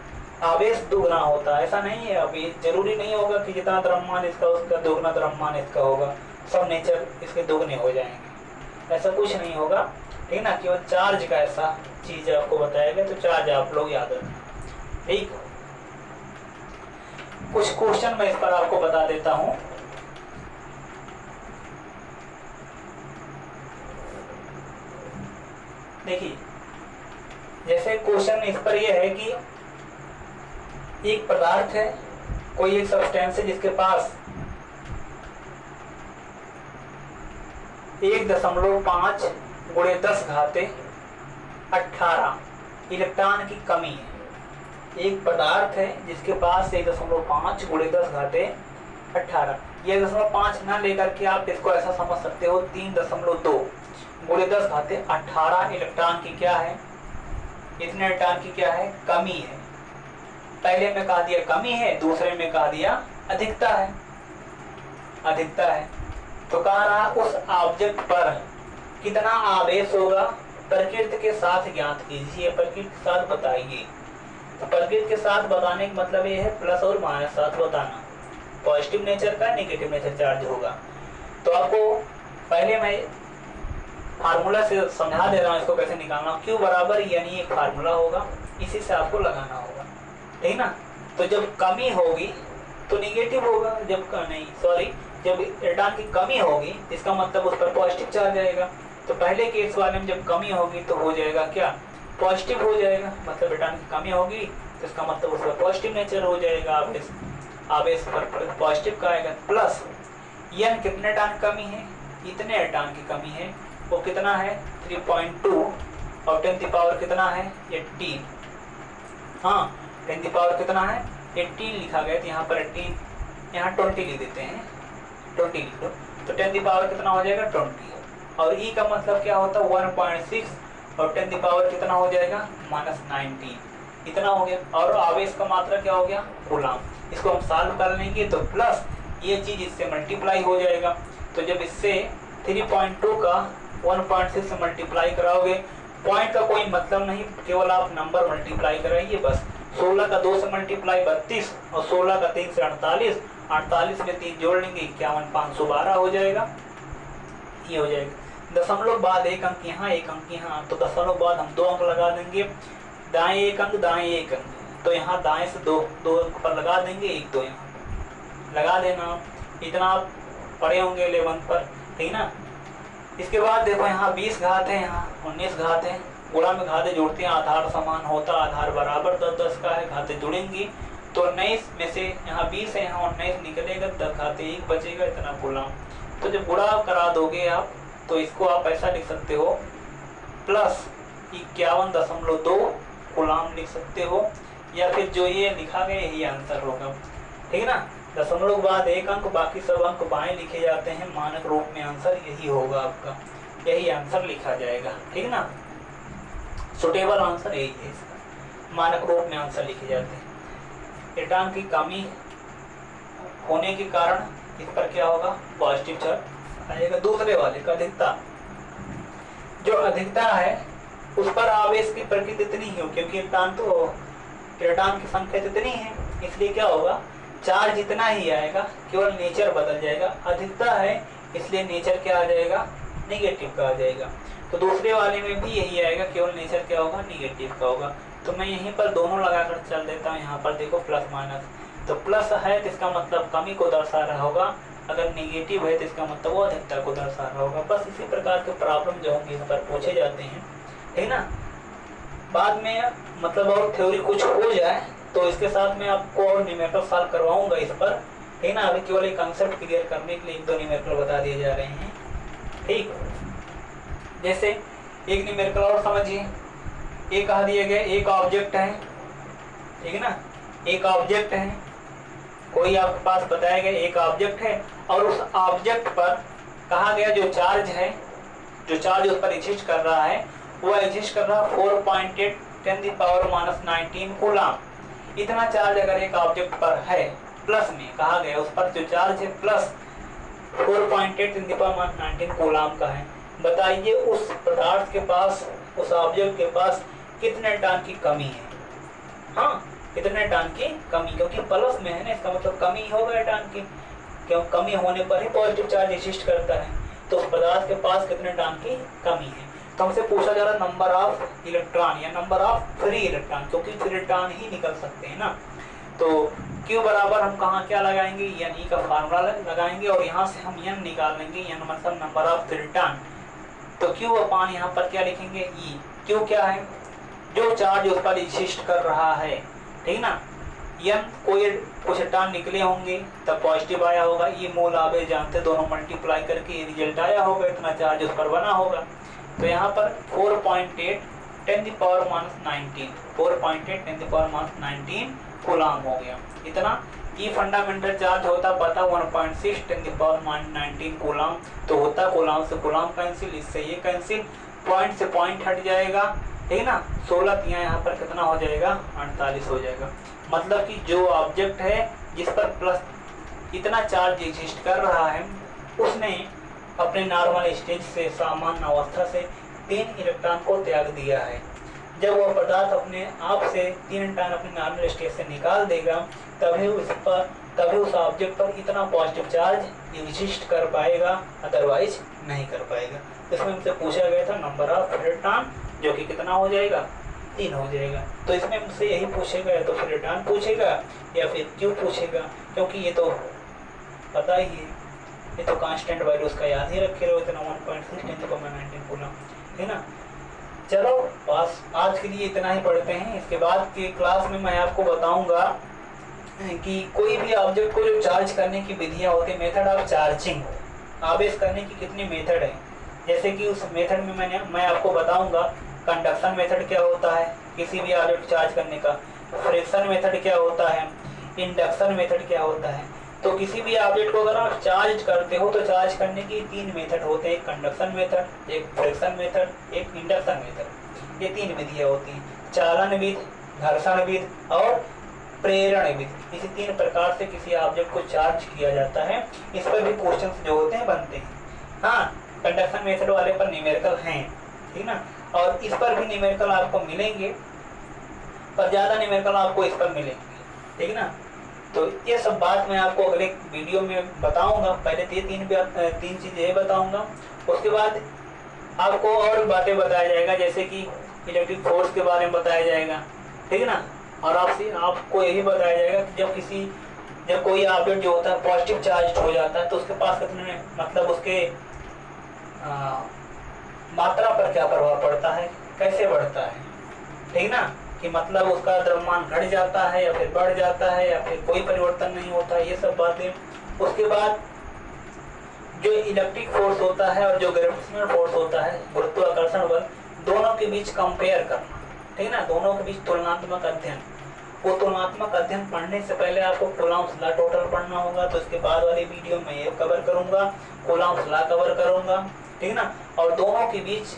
आवेश दुगना होता है, ऐसा नहीं है। अभी जरूरी नहीं होगा कि जितना द्रव्यमान इसका उसका दुगना द्रव्यमान इसका होगा, सब नेचर इसके दुगने हो जाएंगे, ऐसा कुछ नहीं होगा, ठीक है ना। केवल चार्ज का ऐसा चीज आपको बताया गया, तो चार्ज आप लोग याद रखें, ठीक। कुछ क्वेश्चन मैं इस पर आपको बता देता हूं। देखिए, जैसे क्वेश्चन इस पर यह है कि एक पदार्थ है, कोई एक सब्सटेंस है जिसके पास 1.5 × 10⁻18 इलेक्ट्रॉन की कमी है। एक पदार्थ है जिसके पास 1.5 × 10⁻18, ये 0.5 ना लेकर के आप इसको ऐसा समझ सकते हो 3.2 × 10⁻18 इलेक्ट्रॉन की क्या है, इतने इलेक्ट्रॉन की क्या है, कमी है। पहले में कहा दिया कमी है, दूसरे में कहा दिया अधिकता है, अधिकता है। तो कह रहा उस ऑब्जेक्ट पर कितना आवेश होगा, प्रकृति के साथ ज्ञात कीजिए, प्रकृति के साथ बताइए। तो प्रकृति के साथ बताने का मतलब ये है प्लस और माइनस साथ बताना, पॉजिटिव नेचर का नेगेटिव नेचर चार्ज होगा। तो आपको पहले मैं फार्मूला से समझा दे रहा हूँ इसको कैसे निकालना। Q बराबर यानी एक फार्मूला होगा, इसी से आपको लगाना होगा, ठीक ना। तो जब कमी होगी तो निगेटिव होगा, जब जब इलेक्ट्रॉन की कमी होगी इसका मतलब उस पर पॉजिटिव चार्ज आएगा। तो पहले केस वाले में जब कमी होगी तो हो जाएगा क्या, पॉजिटिव हो जाएगा, मतलब इलेक्ट्रॉन की कमी होगी तो इसका मतलब उस पर पॉजिटिव नेचर हो जाएगा, आवेश पर पॉजिटिव का आएगा। प्लस यन कितने इलेक्ट्रॉन कमी है, इतने इलेक्ट्रॉन की कमी है, वो कितना है 3.2 और 10⁻ कितना है 18, हाँ 10⁻ कितना है 18 लिखा गया, तो यहाँ पर 18 यहाँ 20 लिख देते हैं, 20 लिख दो, तो 10⁻ कितना हो जाएगा 20। और ई का मतलब क्या होता है 1.6 और 10⁻ कितना हो जाएगा -19, इतना हो गया। और आवेश का मात्रा क्या हो गया कूलाम। इसको हम सॉल्व कर लेंगे तो प्लस ये चीज इससे मल्टीप्लाई हो जाएगा। तो जब इससे 3.2 का 1.6 से मल्टीप्लाई कराओगे, पॉइंट का कोई मतलब नहीं, केवल आप नंबर मल्टीप्लाई कराइए बस। 16 का 2 से मल्टीप्लाई 32 और 16 का 3 से 48, 48 में 3 जोड़ लेंगे 51,512 हो जाएगा, ये हो जाएगा। दशमलव बाद एक अंक यहाँ एक अंक यहाँ, तो दशमलव बाद हम 2 अंक लगा देंगे, दाएं एक अंक दाएं एक अंक, तो यहाँ दाएं से 2 अंक पर लगा देंगे, 1 2 यहाँ लगा देना। इतना आप पढ़े होंगे 11 पर, ठीक ना। इसके बाद देखो यहाँ 20 घात है, यहाँ 19 घात है, गुणा में घातें जुड़ती हैं, आधार समान होता, आधार बराबर 10 का है, घातें जुड़ेंगी तो 19 में से यहाँ 20 है, यहाँ 19 निकलेगा, 10 घातें 1 बचेगा, इतना गुणा। तो जब गुणा करा दोगे आप तो इसको आप ऐसा लिख सकते हो प्लस 51.2 गुलाम लिख सकते हो, या फिर जो ये लिखा गया यही आंसर होगा, ठीक है ना। दशमलव बाद एक अंक, बाकी सब अंक बाएं लिखे जाते हैं, मानक रूप में आंसर यही होगा आपका, यही आंसर लिखा जाएगा, ठीक ना। सुटेबल आंसर यही है इसका, मानक रूप में आंसर लिखे जाते हैं। इलेक्ट्रॉन की कमी होने के कारण इस पर क्या होगा पॉजिटिव चार्ज आएगा। दूसरे वाले का अधिकता, जो अधिकता है उस पर आवेश की प्रकृति इतनी ही हो, क्योंकि इलेक्ट्रॉन की संख्या इतनी है, इसलिए क्या होगा चार्ज इतना ही आएगा, केवल नेचर बदल जाएगा। अधिकता है इसलिए नेचर क्या आ जाएगा नेगेटिव का आ जाएगा। तो दूसरे वाले में भी यही आएगा, केवल नेचर क्या होगा नेगेटिव का होगा। तो मैं यहीं पर दोनों लगाकर चल देता हूँ, यहाँ पर देखो प्लस माइनस, तो प्लस है तो इसका मतलब कमी को दर्शा रहा होगा, अगर नेगेटिव है तो इसका मतलब वो अधिकता को दर्शा रहा होगा। बस इसी प्रकार के प्रॉब्लम जो होंगे इस पर पूछे जाते हैं, ठीक ना। बाद में मतलब और थ्योरी कुछ हो जाए तो इसके साथ में आपको और न्यूमेरिकल सॉल्व करवाऊंगा इस पर, ठीक ना। अभी केवल एक कंसेप्ट क्लियर करने के लिए 1-2 न्यूमेरिकल बता दिए जा रहे हैं, ठीक। जैसे एक न्यूमेरिकल और समझिए, एक कहा दिया गया एक ऑब्जेक्ट है, ठीक है ना, एक ऑब्जेक्ट है, कोई आपके पास बताया गया एक ऑब्जेक्ट है और उस ऑब्जेक्ट पर कहा गया जो चार्ज है, जो चार्ज उस पर एग्जिस्ट कर रहा है वो एग्जिस्ट कर रहा है 4.8 10⁻⁻19 कूलाम। इतना चार्ज अगर एक ऑब्जेक्ट पर है, प्लस में कहा गया उस पर जो चार्ज है प्लस 4.8 10⁻19 कूलाम का है, बताइए उस पदार्थ के पास उस ऑब्जेक्ट के पास कितने टर्न की कमी है। हाँ, कितने टर्न की कमी, क्योंकि प्लस में है ना, इसका मतलब कमी हो गया टर्न की, क्यों कमी होने पर ही पॉजिटिव चार्ज एग्जिस्ट करता है। तो उस पदार्थ के पास कितने टर्न की कमी है। तो हमसे पूछा जा रहा नंबर ऑफ इलेक्ट्रॉन या नंबर ऑफ फ्री इलेक्ट्रॉन, क्योंकि फ्री इलेक्ट्रॉन ही निकल सकते हैं ना। तो Q बराबर हम कहाँ क्या लगाएंगे, एन ई का फार्मूला लगाएंगे और यहाँ से हम एन निकाल लेंगे, एन मतलब नंबर ऑफ फ्री इलेक्ट्रॉन। तो Q अपान यहाँ पर क्या लिखेंगे, ई। Q क्या है, जो चार्ज उस पर एग्जिस्ट कर रहा है, ठीक ना। एन कोई कुछ इलेक्ट्रॉन निकले होंगे तब पॉजिटिव आया होगा, ये मोल आवेश जानते, दोनों मल्टीप्लाई करके रिजल्ट आया होगा, इतना चार्ज उस पर बना होगा। तो यहाँ पर 4.8 10⁻19 4.8 10⁻19 कूलाम हो गया। इतना ई फंडामेंटल चार्ज होता पता 1.6 10⁻19 कूलाम, तो होता कूलाम से कूलाम कैंसिल, इससे ये कैंसिल, पॉइंट से पॉइंट हट जाएगा, ठीक ना। 16 यहाँ पर कितना हो जाएगा, 48 हो जाएगा। मतलब कि जो ऑब्जेक्ट है जिस पर प्लस इतना चार्ज एग्जिस्ट कर रहा है, उसने अपने नॉर्मल स्टेज से, सामान्य अवस्था से 3 इलेक्ट्रॉन को त्याग दिया है। जब वह पदार्थ अपने आप से 3 इलेक्ट्रॉन अपने नॉर्मल स्टेज से निकाल देगा, तभी उस ऑब्जेक्ट पर इतना पॉजिटिव चार्ज एग्जिस्ट कर पाएगा, अदरवाइज नहीं कर पाएगा। इसमें हमसे पूछा गया था नंबर ऑफ इलेक्ट्रॉन, जो कि कितना हो जाएगा, 3 हो जाएगा। तो इसमें मुझसे यही पूछेगा, या तो फिर रिटर्न पूछेगा या फिर क्यों पूछेगा, क्योंकि ये तो पता ही है, ये तो कांस्टेंट वैल्यू उसका याद ही रखे रहो, इतना 1.6 10⁻19 कूलम, है ना। चलो बस आज के लिए इतना ही पढ़ते हैं। इसके बाद की क्लास में मैं आपको बताऊंगा कि कोई भी ऑब्जेक्ट को जो चार्ज करने की विधियाँ होती है, मेथड ऑफ चार्जिंग, आवेश करने की कितनी मेथड है। जैसे कि उस मेथड में मैं आपको बताऊंगा कंडक्शन मेथड क्या होता है किसी भी ऑब्जेक्ट चार्ज करने का, फ्रिक्शन मेथड क्या होता है, इंडक्शन मेथड क्या होता है। तो किसी भी ऑब्जेक्ट को अगर आप चार्ज करते हो तो चार्ज करने की 3 मेथड होते हैं, एक कंडक्शन मेथड, एक फ्रिक्शन मेथड, एक इंडक्शन मेथड। ये 3 विधियाँ होती हैं, चालन विधि, घर्षण विधि और प्रेरण विधि। इसी 3 प्रकार से किसी ऑब्जेक्ट को चार्ज किया जाता है। इस पर भी क्वेश्चन जो होते हैं बनते हैं। हाँ, कंडक्शन मेथड वाले पर न्यूमेरिकल हैं, ठीक ना, और इस पर भी न्यूमेरिकल आपको मिलेंगे, पर ज़्यादा न्यूमेरिकल आपको इस पर मिलेंगे, ठीक ना। तो ये सब बात मैं आपको अगले वीडियो में बताऊंगा। पहले तो ये 3 चीज़ें बताऊंगा, उसके बाद आपको और बातें बताया जाएगा, जैसे कि इलेक्ट्रिक फोर्स के बारे में बताया जाएगा, ठीक है ना। और आपको यही बताया जाएगा कि जब कोई ऑब्जेक्ट जो होता है पॉजिटिव चार्ज हो जाता है तो उसके पास कितने, मतलब उसके मात्रा पर क्या प्रभाव पड़ता है, कैसे बढ़ता है, ठीक ना, कि मतलब उसका द्रव्यमान घट जाता है या फिर बढ़ जाता है या फिर कोई परिवर्तन नहीं होता, ये सब बातें। उसके बाद जो इलेक्ट्रिक फोर्स होता है और जो ग्रेविटेशनल फोर्स होता है, गुरुत्वाकर्षण बल, दोनों के बीच कंपेयर करना, ठीक ना, दोनों के बीच तुलनात्मक अध्ययन। वो तुलनात्मक अध्ययन पढ़ने से पहले आपको कूलॉम्स लॉ टोटल पढ़ना होगा, तो इसके बाद वाली वीडियो में ये कवर करूंगा, कूलॉम्स लॉ कवर करूंगा, ठीक ना। और दोनों के बीच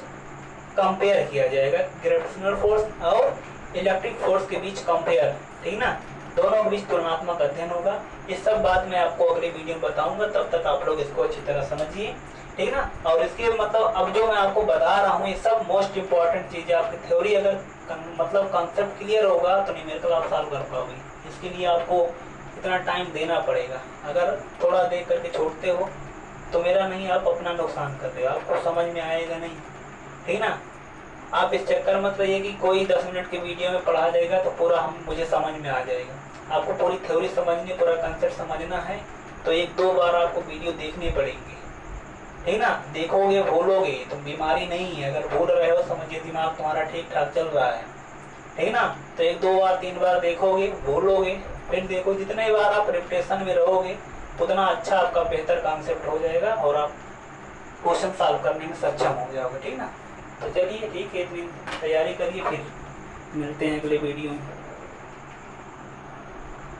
कंपेयर किया जाएगा, ग्रेविटेशनल फोर्स और इलेक्ट्रिक फोर्स के बीच कंपेयर, ठीक ना, दोनों के बीच तुलनात्मक अध्ययन होगा। ये सब बात मैं आपको अगली वीडियो में बताऊंगा, तब तक आप लोग इसको अच्छी तरह समझिए, ठीक ना। और इसके मतलब अब जो मैं आपको बता रहा हूँ ये सब मोस्ट इम्पॉर्टेंट चीज़ें। आपकी थ्योरी अगर मतलब कॉन्सेप्ट क्लियर होगा तो न्यूमेरिकल आप सॉल्व कर पाओगे। इसके लिए आपको इतना टाइम देना पड़ेगा, अगर थोड़ा देख करके छोड़ते हो तो मेरा नहीं, आप अपना नुकसान कर रहे हो, आपको समझ में आएगा नहीं, ठीक ना। आप इस चक्कर मत रहिए कि कोई 10 मिनट के वीडियो में पढ़ा देगा तो पूरा मुझे समझ में आ जाएगा। आपको पूरी थ्योरी समझनी, पूरा कंसेप्ट समझना है तो 1-2 बार आपको वीडियो देखनी पड़ेगी, ठीक ना। देखोगे भूलोगे तो बीमारी नहीं है, अगर भूल रहे हो समझिए दिमाग तुम्हारा ठीक ठाक चल रहा है, ठीक ना। तो 1-2 बार 3 बार देखोगे, भूलोगे, फिर देखो, जितने बार आप रिपीटेशन में रहोगे उतना अच्छा आपका बेहतर कॉन्सेप्ट हो जाएगा और आप क्वेश्चन सॉल्व करने में सक्षम हो जाओगे, ठीक ना। तो चलिए ठीक है, इतनी तैयारी करिए, फिर मिलते हैं अगले वीडियो में।